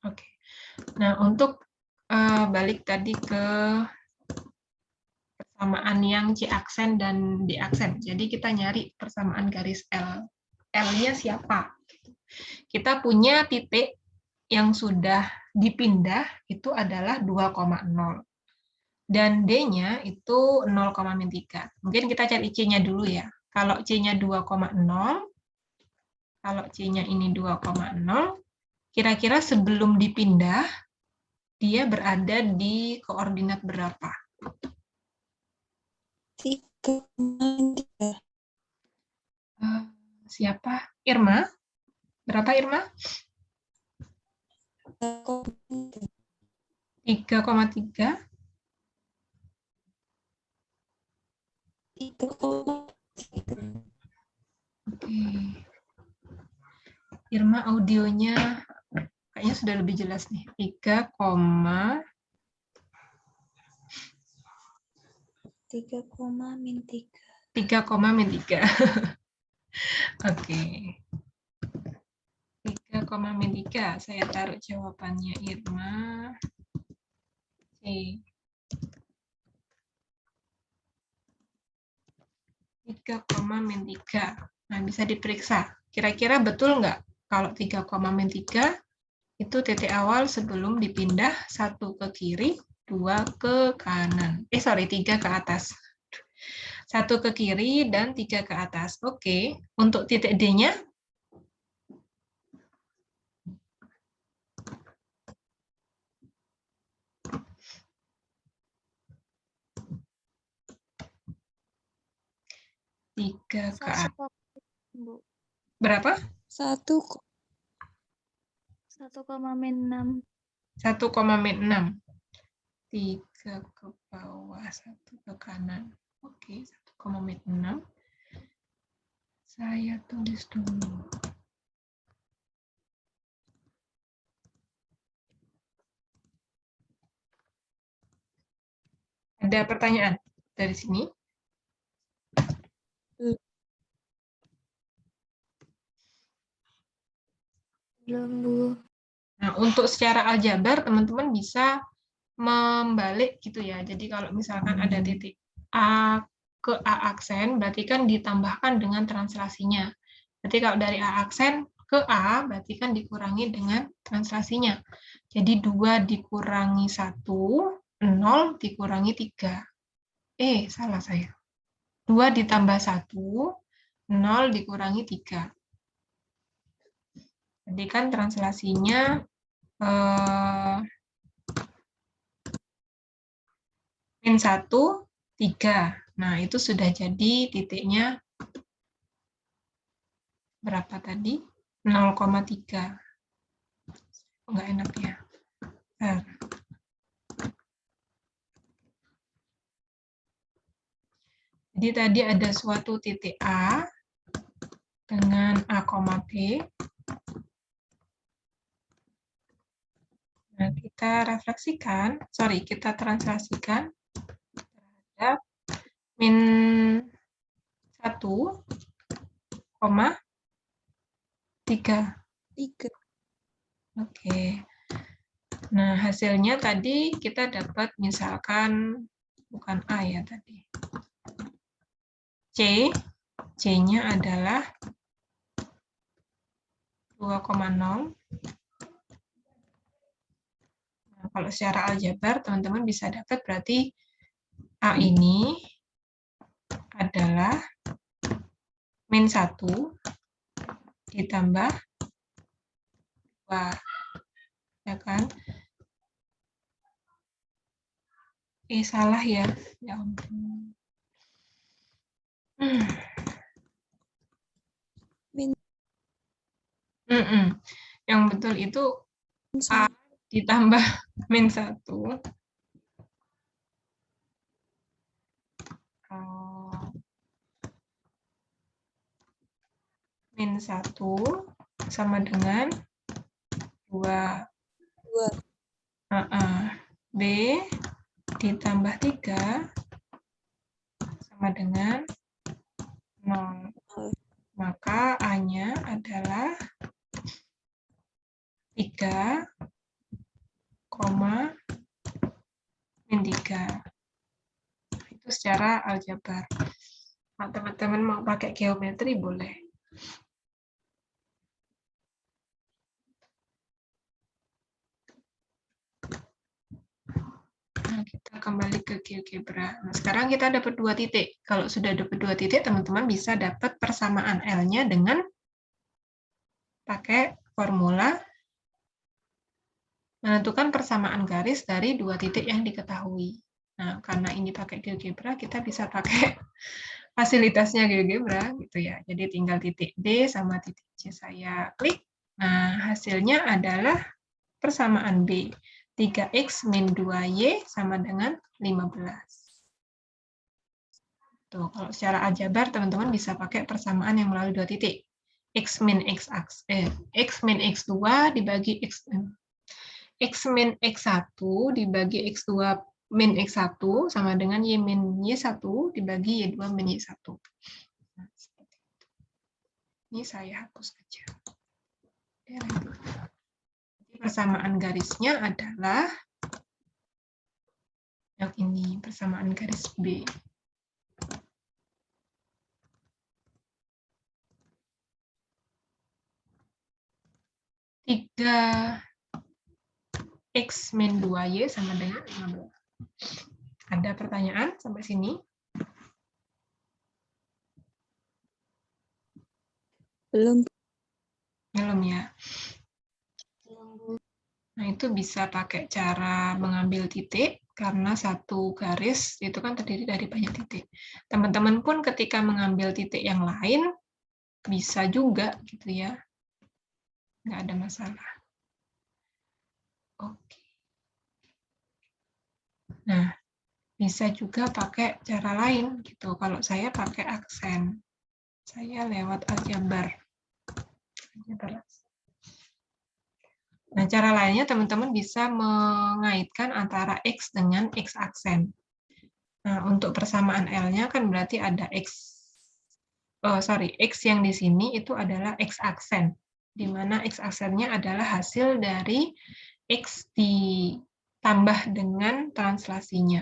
Oke. Nah, untuk balik tadi ke persamaan yang C aksen dan D aksen. Jadi kita nyari persamaan garis L. L-nya siapa? Kita punya titik yang sudah dipindah itu adalah 2,0. Dan D-nya itu 0,3. Mungkin kita cari C-nya dulu ya. Kalau C-nya 2,0, kalau C-nya ini 2,0, kira-kira sebelum dipindah, dia berada di koordinat berapa? 3,3. Siapa? Irma? Berapa Irma? 3,3. 3,3. Oke. Irma audionya kayaknya sudah lebih jelas nih. 3, 3,-3. Oke. 3,-3. Saya taruh jawabannya Irma. C. 3,-3. Nah, bisa diperiksa. Kira-kira betul nggak kalau 3,-3 itu titik awal sebelum dipindah 1 ke kiri, 2 ke kanan. 3 ke atas. 1 ke kiri dan 3 ke atas. Oke. Untuk titik D-nya? Tiga ke atas. Berapa? 1,6. 1,6. 1,6. 3 ke bawah, 1 ke kanan. Oke, 1,6. Saya tulis dulu. Ada pertanyaan dari sini? Belum, Bu. Nah, untuk secara aljabar, teman-teman bisa membalik gitu ya. Jadi kalau misalkan ada titik A ke A aksen, berarti kan ditambahkan dengan translasinya. Berarti kalau dari A aksen ke A, berarti kan dikurangi dengan translasinya. Jadi 2 dikurangi 1, 0 dikurangi 3. Salah saya. 2 ditambah 1, 0 dikurangi 3. Jadi kan translasinya min 1, 3. Nah, itu sudah jadi titiknya berapa tadi? 0,3. Enggak enak ya. Bentar. Jadi tadi ada suatu titik A dengan A, B. Nah, kita refleksikan, kita translasikan terhadap min 1,3. 3. Oke. Nah, hasilnya tadi kita dapat misalkan, bukan A ya tadi, C, C-nya adalah 2,0. Nah, kalau secara aljabar, teman-teman bisa dapat berarti A ini adalah min 1 ditambah 2, ya kan? Salah ya. Ya ampun. Min Yang betul itu A ditambah min 1. Min 1 sama dengan 2. 2. B ditambah 3 sama dengan 0. Maka A-nya adalah 3, min 3. Itu secara aljabar. Nah, teman-teman mau pakai geometri boleh. Nah, kita kembali ke GeoGebra. Nah, sekarang kita dapat 2 titik. Kalau sudah dapat 2 titik, teman-teman bisa dapat persamaan L-nya dengan pakai formula menentukan persamaan garis dari 2 titik yang diketahui. Nah, karena ini pakai GeoGebra, kita bisa pakai fasilitasnya GeoGebra gitu ya. Jadi tinggal titik D sama titik C saya klik. Nah, hasilnya adalah persamaan B. 3X min 2Y sama dengan 15. Tuh, kalau secara aljabar, teman-teman bisa pakai persamaan yang melalui 2 titik. X min X2 dibagi X min X1 dibagi X2 min X1 sama dengan Y min Y1 dibagi Y2 min Y1. Nah, seperti itu. Ini saya hapus aja. Persamaan garisnya adalah yang ini, persamaan garis B. Tiga X min 2Y sama dengan 15. Ada pertanyaan sampai sini? Belum. Belum ya? Nah, itu bisa pakai cara mengambil titik, karena satu garis itu kan terdiri dari banyak titik. Teman-teman pun ketika mengambil titik yang lain, bisa juga gitu ya. Nggak ada masalah. Oke. Nah, bisa juga pakai cara lain gitu. Kalau saya pakai aksen, saya lewat aljabar. Nah, cara lainnya teman-teman bisa mengaitkan antara X dengan X aksen. Nah, untuk persamaan L-nya kan berarti ada X yang di sini itu adalah X aksen, di mana X aksennya adalah hasil dari X ditambah dengan translasinya.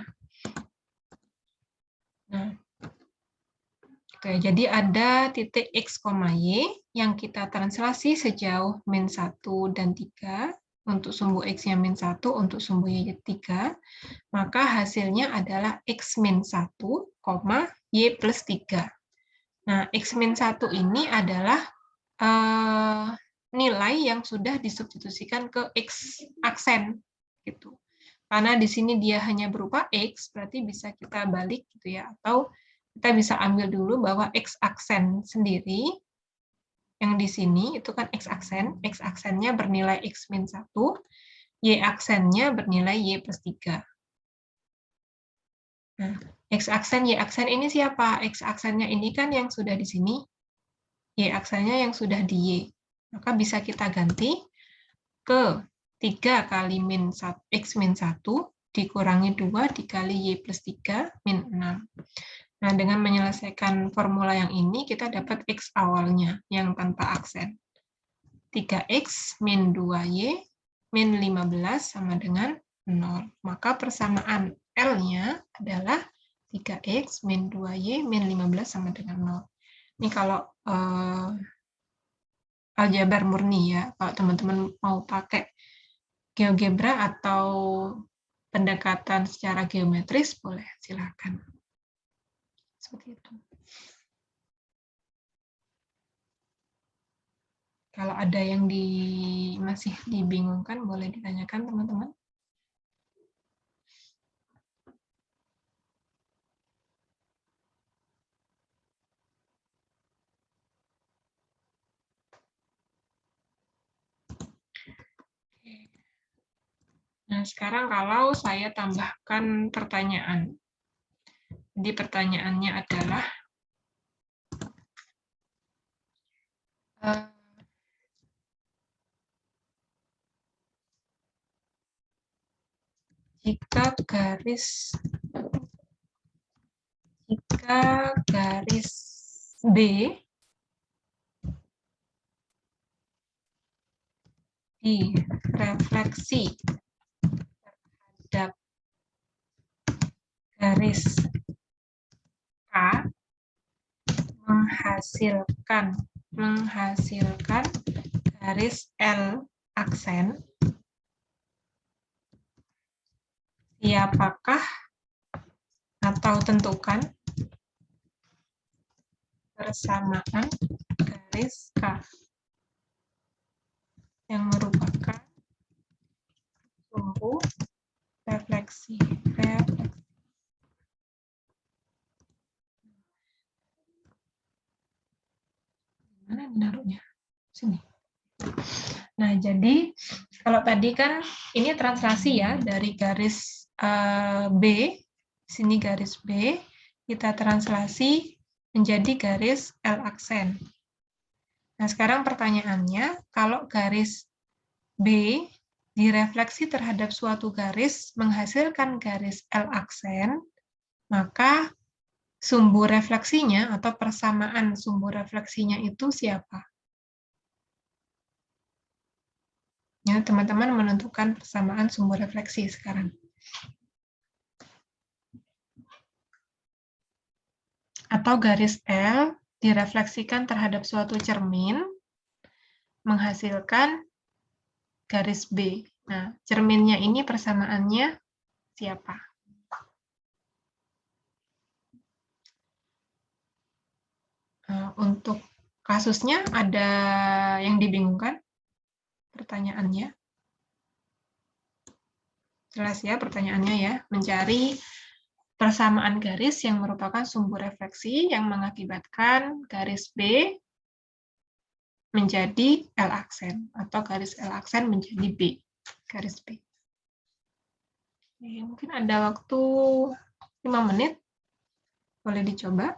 Nah, oke, jadi ada titik X, Y yang kita translasi sejauh min 1 dan 3, untuk sumbu X-nya min 1, untuk sumbu Y 3, maka hasilnya adalah X min 1, Y plus 3. Nah, X min 1 ini adalah nilai yang sudah disubstitusikan ke X aksen. Gitu. Karena di sini dia hanya berupa X, berarti bisa kita balik gitu ya, atau kita bisa ambil dulu bahwa X aksen sendiri, yang di sini itu kan X aksennya bernilai X min 1, Y aksennya bernilai Y plus 3. Nah, X aksen, Y aksen ini siapa? X aksennya ini kan yang sudah di sini, Y aksennya yang sudah di Y. Maka bisa kita ganti ke 3 kali X min 1 dikurangi 2 dikali Y plus 3 min 6. Nah, dengan menyelesaikan formula yang ini, kita dapat X awalnya yang tanpa aksen. 3X min 2Y min 15 sama dengan 0. Maka persamaan L-nya adalah 3X min 2Y min 15 sama dengan 0. Ini kalau aljabar murni ya. Kalau teman-teman mau pakai GeoGebra atau pendekatan secara geometris, boleh, silakan. Seperti itu. Kalau ada yang masih dibingungkan, boleh ditanyakan teman-teman. Nah, sekarang kalau saya tambahkan pertanyaan. Jadi pertanyaannya adalah, jika garis B direfleksi terhadap garis K menghasilkan garis L aksen, siapakah atau tentukan persamaan garis K yang merupakan sumbu refleksi. Mana menaruhnya? Sini. Nah, jadi kalau tadi kan ini translasi ya dari garis B, sini garis B, kita translasi menjadi garis L aksen. Nah, sekarang pertanyaannya, kalau garis B direfleksi terhadap suatu garis menghasilkan garis L aksen, maka sumbu refleksinya atau persamaan sumbu refleksinya itu siapa? Ya, teman-teman menentukan persamaan sumbu refleksi sekarang. Atau garis L direfleksikan terhadap suatu cermin menghasilkan garis B. Nah, cerminnya ini persamaannya siapa? Untuk kasusnya ada yang dibingungkan? Pertanyaannya. Jelas ya pertanyaannya ya. Mencari persamaan garis yang merupakan sumbu refleksi yang mengakibatkan garis B menjadi L aksen atau garis L aksen menjadi B, garis B. Mungkin ada waktu 5 menit. Boleh dicoba.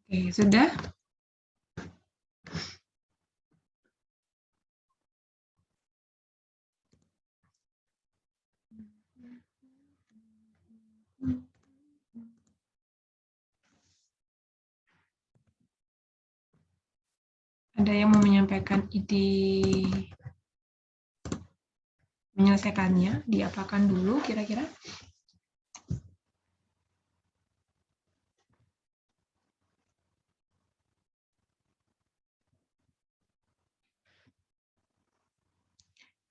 Oke, sudah? Ada yang mau menyampaikan ide menyelesaikannya? Diapakan dulu kira-kira?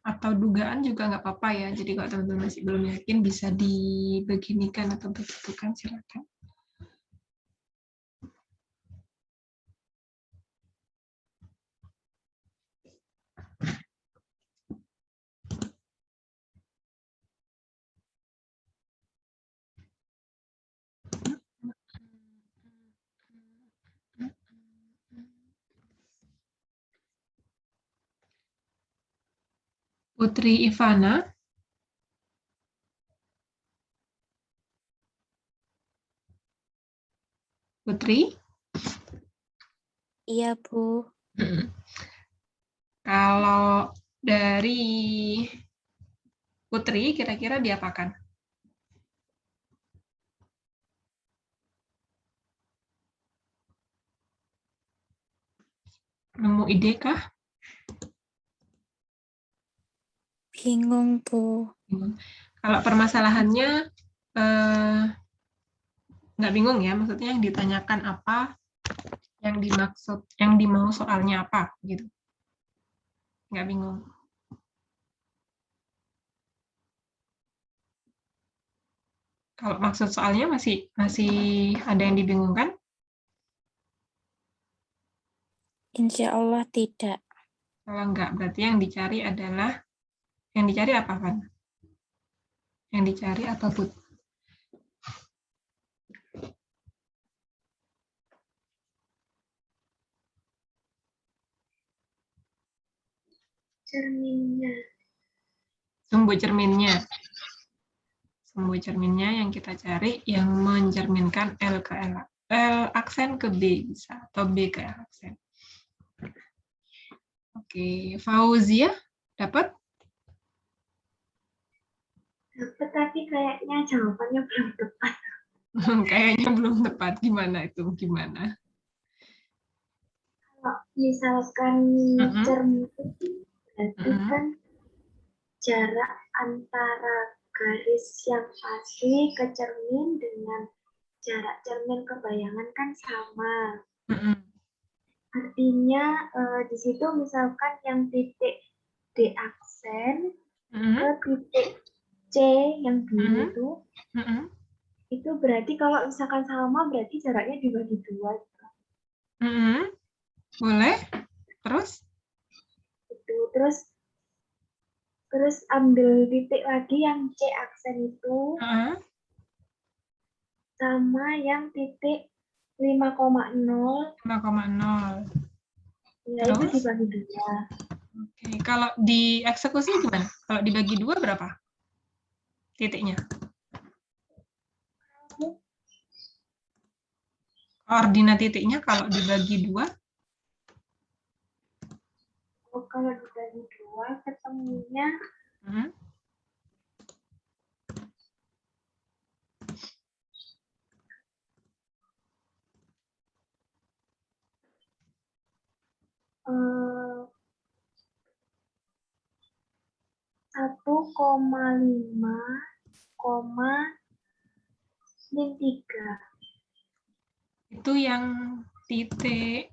Atau dugaan juga nggak apa-apa ya. Jadi kalau teman-teman masih belum yakin bisa dibeginikan atau begitukan, silakan. Putri Ivana. Putri. Iya, Bu. Kalau dari Putri, kira-kira diapakan? Nemu ide kah? Bingung, Bu. Kalau permasalahannya nggak bingung ya, maksudnya yang ditanyakan apa, yang dimaksud, yang dimau soalnya apa, gitu. Nggak bingung. Kalau maksud soalnya masih ada yang dibingungkan? Insya Allah tidak. Kalau enggak, berarti yang dicari adalah, yang dicari apa, Van? Yang dicari apa, Put? Cerminnya. Sumbu cerminnya. Sumbu cerminnya yang kita cari, yang mencerminkan L ke L. L aksen ke B bisa, atau B ke L aksen. Oke, Fauzia, dapat? Dapat, tapi kayaknya jawabannya belum tepat. Kayaknya belum tepat. Gimana itu? Gimana? Kalau misalkan cermin itu berarti kan jarak antara garis yang asli ke cermin dengan jarak cermin ke bayangan kan sama. Artinya di situ misalkan yang titik D aksen ke titik C yang biru itu berarti kalau misalkan sama berarti jaraknya dibagi dua. Boleh? Terus? Itu terus ambil titik lagi yang C aksen itu sama yang titik 5,0. 5,0. Ya, itu dibagi dua. Oke, kalau dieksekusi gimana? Kalau dibagi dua berapa titiknya? Koordinat titiknya kalau dibagi dua? Oh, kalau dibagi dua ketemunya eh, 1,5, min 3. Itu yang titik,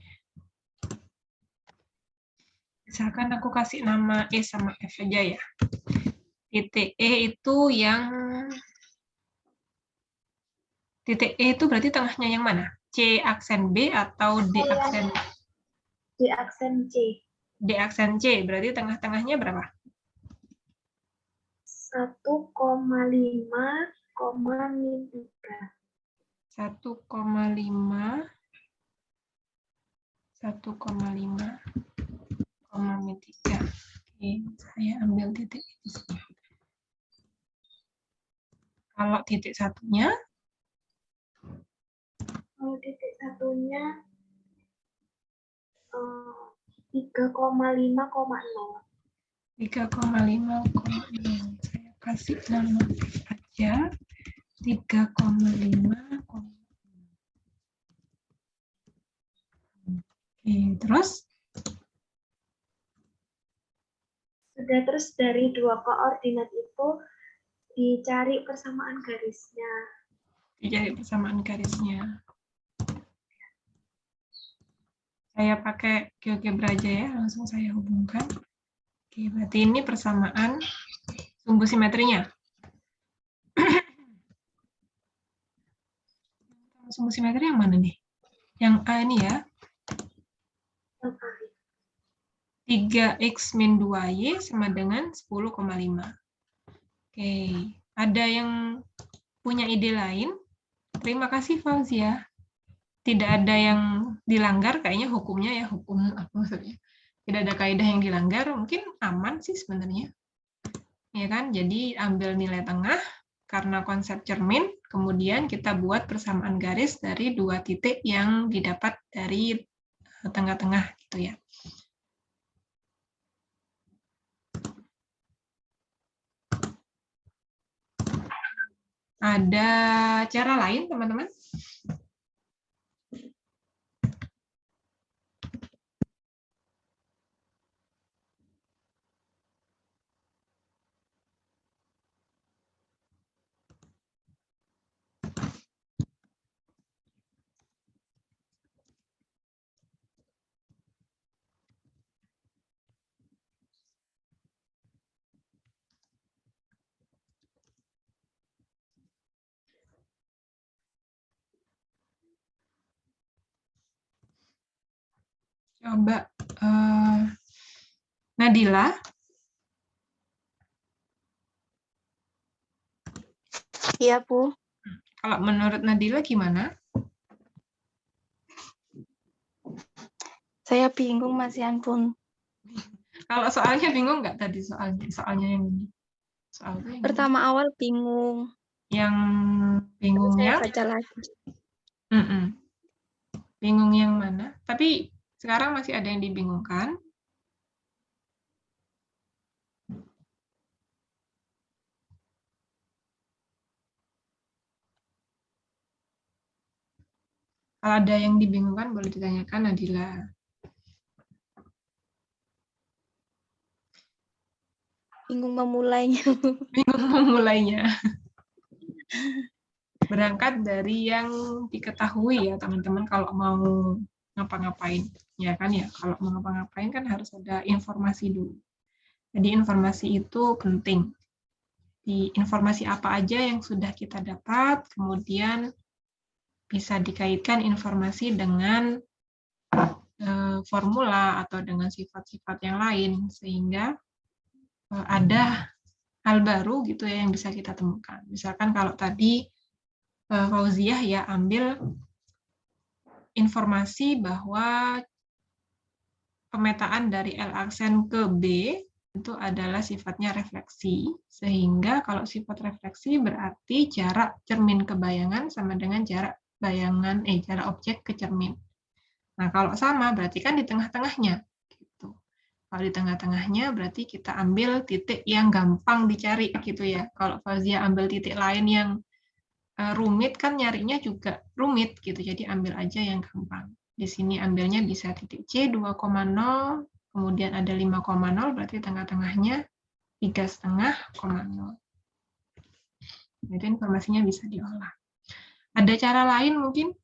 misalkan aku kasih nama E sama F aja ya. Titik E itu yang, titik E itu berarti tengahnya yang mana? C aksen B atau D aksen? D aksen C. D aksen C, berarti tengah-tengahnya berapa? 1,5, min 3. 1,5, min 3. Oke, saya ambil titik ini. Kalau titik satunya? Kalau titik satunya 3,5,0. 3,5,0. Saya kasih nama aja 3,5. Oke, terus? Sudah, terus dari dua koordinat itu dicari persamaan garisnya. Dicari persamaan garisnya. Saya pakai GeoGebra aja ya, langsung saya hubungkan. Oke, berarti ini persamaan sumbu simetrinya. Sumbu simetri yang mana nih? Yang A ini ya. 3x min 2y sama dengan 10,5. Oke, ada yang punya ide lain? Terima kasih Fauzia. Tidak ada yang dilanggar, kayaknya hukumnya ya, hukum apa maksudnya? Tidak ada kaidah yang dilanggar, mungkin aman sih sebenarnya. Ya kan? Jadi ambil nilai tengah karena konsep cermin, kemudian kita buat persamaan garis dari dua titik yang didapat dari tengah-tengah gitu ya. Ada cara lain, teman-teman? Coba Nadila. Iya, Bu. Kalau menurut Nadila gimana? Saya bingung, Mas Yanpun. Kalau soalnya bingung nggak tadi soalnya? Soalnya yang ini. Soalnya yang Pertama awal bingung. Yang Saya bingungnya? baca lagi. Bingung yang mana? Tapi sekarang masih ada yang dibingungkan. Kalau ada yang dibingungkan, boleh ditanyakan Nadila. Bingung memulainya. Bingung memulainya. Berangkat dari yang diketahui ya, teman-teman, kalau mau ngapa-ngapain. Ya kan ya, kalau mau ngapa-ngapain kan harus ada informasi dulu. Jadi informasi itu penting. Di informasi apa aja yang sudah kita dapat, kemudian bisa dikaitkan informasi dengan formula atau dengan sifat-sifat yang lain, sehingga ada hal baru gitu ya yang bisa kita temukan. Misalkan kalau tadi Fauziah ya ambil informasi bahwa pemetaan dari L aksen ke B itu adalah sifatnya refleksi, sehingga kalau sifat refleksi berarti jarak cermin ke bayangan sama dengan jarak jarak objek ke cermin. Nah, kalau sama berarti kan di tengah-tengahnya. Gitu. Kalau di tengah-tengahnya berarti kita ambil titik yang gampang dicari gitu ya. Kalau Fauzia ambil titik lain yang rumit kan nyarinya juga rumit gitu. Jadi ambil aja yang gampang. Di sini ambilnya bisa titik C 2,0, kemudian ada 5,0 berarti tengah-tengahnya 3,5,0. Jadi informasinya bisa diolah. Ada cara lain mungkin?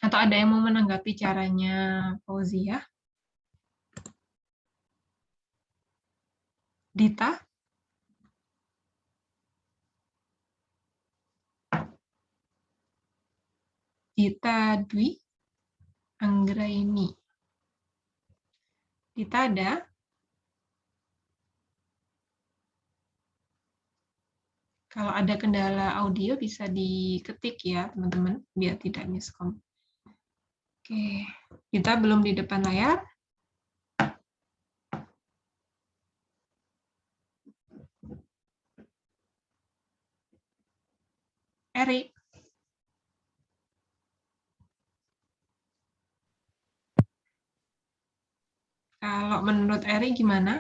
Atau ada yang mau menanggapi caranya Fauzia? Dita? Dita Dwi? Anggraini. Dita ada? Kalau ada kendala audio bisa diketik ya teman-teman, biar tidak miskom. Oke, kita belum di depan layar. Erik. Kalau menurut Eri gimana?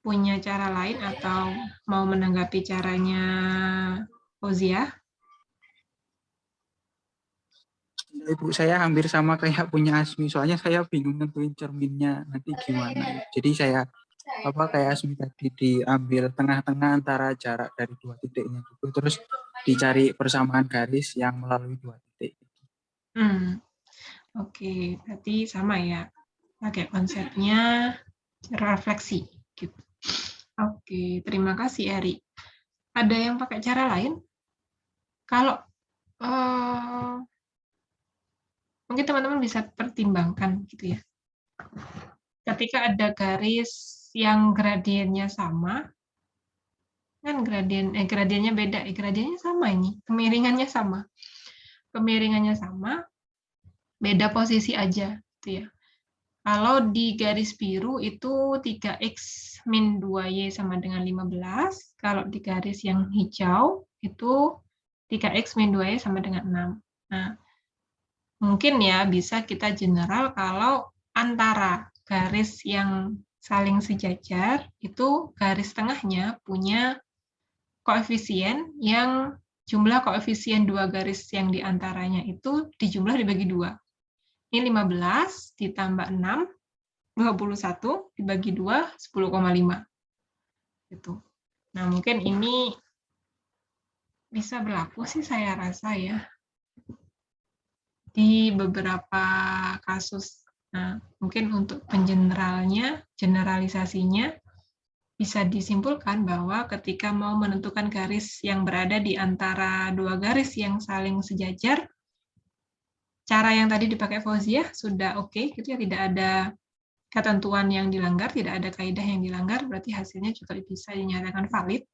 Punya cara lain atau mau menanggapi caranya Fauzia? Ibu, saya hampir sama kayak punya Asmi, soalnya saya bingung nentuin cerminnya nanti gimana. Jadi saya kayak Asmi tadi, diambil tengah-tengah antara jarak dari dua titiknya gitu, terus dicari persamaan garis yang melalui dua titik. Oke, berarti sama ya, pakai konsepnya refleksi gitu. Oke, terima kasih Eri. Ada yang pakai cara lain? Kalau mungkin teman-teman bisa pertimbangkan gitu ya. Ketika ada garis yang gradiennya sama, kan gradiennya beda, gradiennya sama ini, kemiringannya sama. Kemiringannya sama, beda posisi aja gitu ya. Kalau di garis biru itu 3x min 2y sama dengan 15. Kalau di garis yang hijau itu 3x min 2y sama dengan 6. Nah, mungkin ya bisa kita general kalau antara garis yang saling sejajar itu garis tengahnya punya koefisien yang jumlah koefisien dua garis yang diantaranya itu dijumlah dibagi 2. Ini 15 ditambah 6, 21 dibagi 2, 10,5. Gitu. Nah, mungkin ini bisa berlaku sih saya rasa ya. Di beberapa kasus. Nah, mungkin untuk generalisasinya, bisa disimpulkan bahwa ketika mau menentukan garis yang berada di antara dua garis yang saling sejajar, cara yang tadi dipakai Fauzia sudah oke, gitu ya, tidak ada ketentuan yang dilanggar, tidak ada kaidah yang dilanggar, berarti hasilnya juga bisa dinyatakan valid.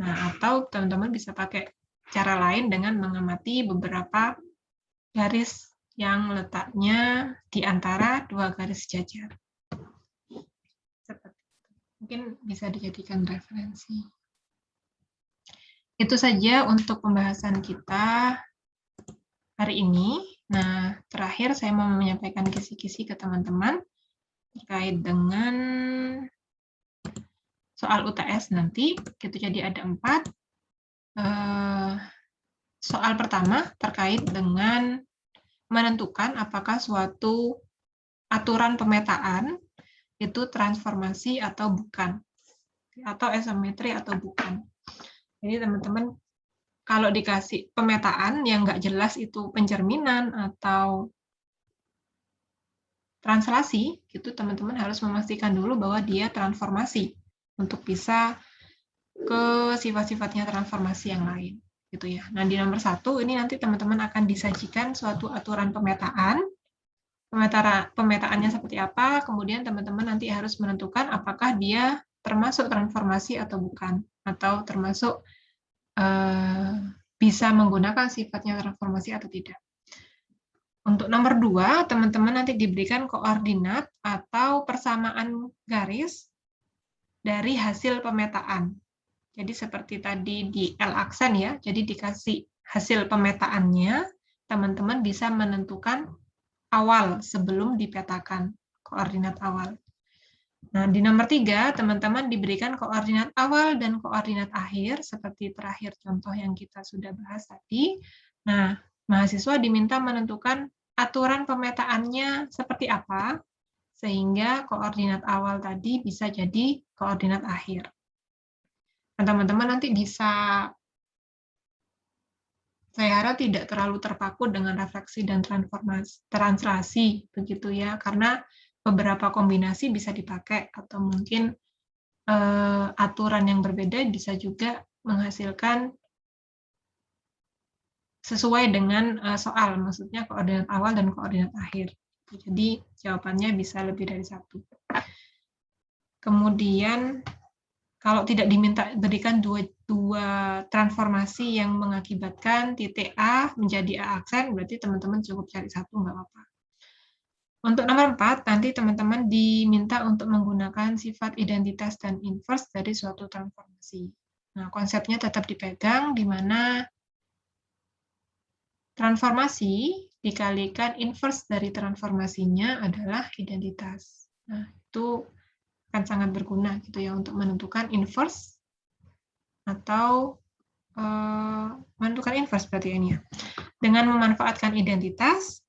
Nah, atau teman-teman bisa pakai cara lain dengan mengamati beberapa garis yang letaknya di antara dua garis sejajar. Mungkin bisa dijadikan referensi. Itu saja untuk pembahasan kita hari ini. Nah, terakhir saya mau menyampaikan kisi-kisi ke teman-teman terkait dengan soal UTS nanti. Gitu, jadi ada 4. Soal pertama terkait dengan menentukan apakah suatu aturan pemetaan itu transformasi atau bukan, atau asimetri atau bukan. Jadi teman-teman kalau dikasih pemetaan yang nggak jelas itu pencerminan atau translasi, gitu teman-teman harus memastikan dulu bahwa dia transformasi untuk bisa ke sifat-sifatnya transformasi yang lain. Gitu ya. Nah, di nomor 1 ini nanti teman-teman akan disajikan suatu aturan pemetaan. Pemetaannya seperti apa, kemudian teman-teman nanti harus menentukan apakah dia termasuk transformasi atau bukan, atau termasuk bisa menggunakan sifatnya transformasi atau tidak. Untuk nomor 2, teman-teman nanti diberikan koordinat atau persamaan garis dari hasil pemetaan. Jadi seperti tadi di L aksen ya, jadi dikasih hasil pemetaannya, teman-teman bisa menentukan awal sebelum dipetakan, koordinat awal. Nah, di nomor 3, teman-teman diberikan koordinat awal dan koordinat akhir, seperti terakhir contoh yang kita sudah bahas tadi. Nah, mahasiswa diminta menentukan aturan pemetaannya seperti apa, sehingga koordinat awal tadi bisa jadi koordinat akhir. Nah, teman-teman nanti bisa, saya harap tidak terlalu terpaku dengan refleksi dan translasi, begitu ya, karena beberapa kombinasi bisa dipakai, atau mungkin aturan yang berbeda bisa juga menghasilkan sesuai dengan soal, maksudnya koordinat awal dan koordinat akhir. Jadi jawabannya bisa lebih dari 1. Kemudian kalau tidak diminta berikan dua transformasi yang mengakibatkan titik A menjadi A aksen, berarti teman-teman cukup cari 1, nggak apa-apa. Untuk nomor 4, nanti teman-teman diminta untuk menggunakan sifat identitas dan inverse dari suatu transformasi. Nah, konsepnya tetap dipegang, di mana transformasi dikalikan inverse dari transformasinya adalah identitas. Nah, itu akan sangat berguna gitu ya untuk menentukan inverse atau menentukan inverse berarti ini ya. Dengan memanfaatkan identitas,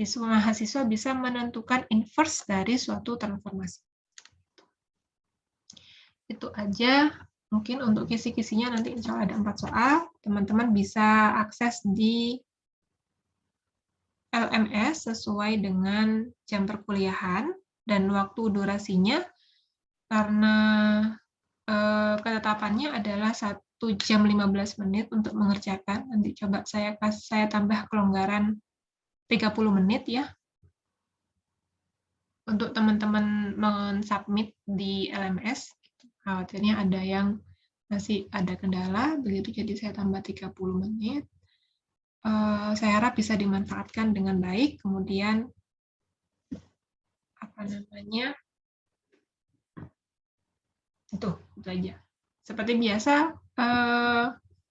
mahasiswa bisa menentukan inverse dari suatu transformasi. Itu aja mungkin untuk kisi-kisinya, nanti insya Allah ada 4 soal. Teman-teman bisa akses di LMS sesuai dengan jam perkuliahan dan waktu durasinya, karena ketetapannya adalah 1 jam 15 menit untuk mengerjakan. Nanti coba saya tambah kelonggaran 30 menit ya untuk teman-teman men-submit di LMS. Khawatirnya ada yang masih ada kendala, begitu, jadi saya tambah 30 menit. Saya harap bisa dimanfaatkan dengan baik. Kemudian itu aja. Seperti biasa,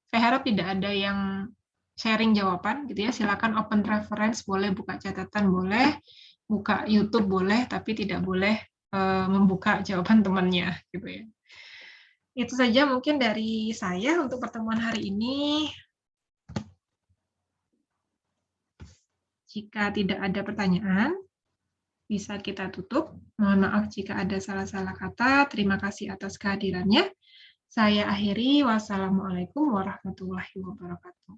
saya harap tidak ada yang sharing jawaban gitu ya. Silakan open reference, boleh buka catatan, boleh buka YouTube, boleh, tapi tidak boleh membuka jawaban temannya gitu ya. Itu saja mungkin dari saya untuk pertemuan hari ini. Jika tidak ada pertanyaan, bisa kita tutup. Mohon maaf jika ada salah-salah kata. Terima kasih atas kehadirannya. Saya akhiri. Wassalamualaikum warahmatullahi wabarakatuh.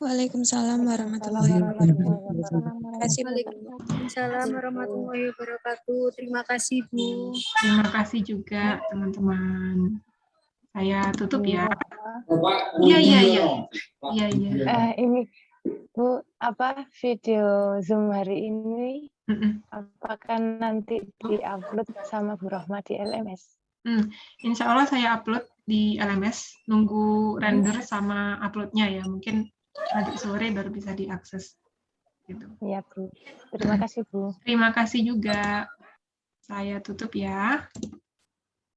Waalaikumsalam warahmatullahi wabarakatuh. Waalaikumsalam warahmatullahi wabarakatuh. Terima kasih, Bu. Terima kasih juga, teman-teman. Saya tutup ya. Iya. Ini Bu, video Zoom hari ini apakah nanti diupload sama Bu Rohma di LMS? Insya Allah saya upload di LMS, nunggu render sama uploadnya ya, mungkin nanti sore baru bisa diakses. Gitu. Iya Bu, terima kasih Bu. Terima kasih juga. Saya tutup ya.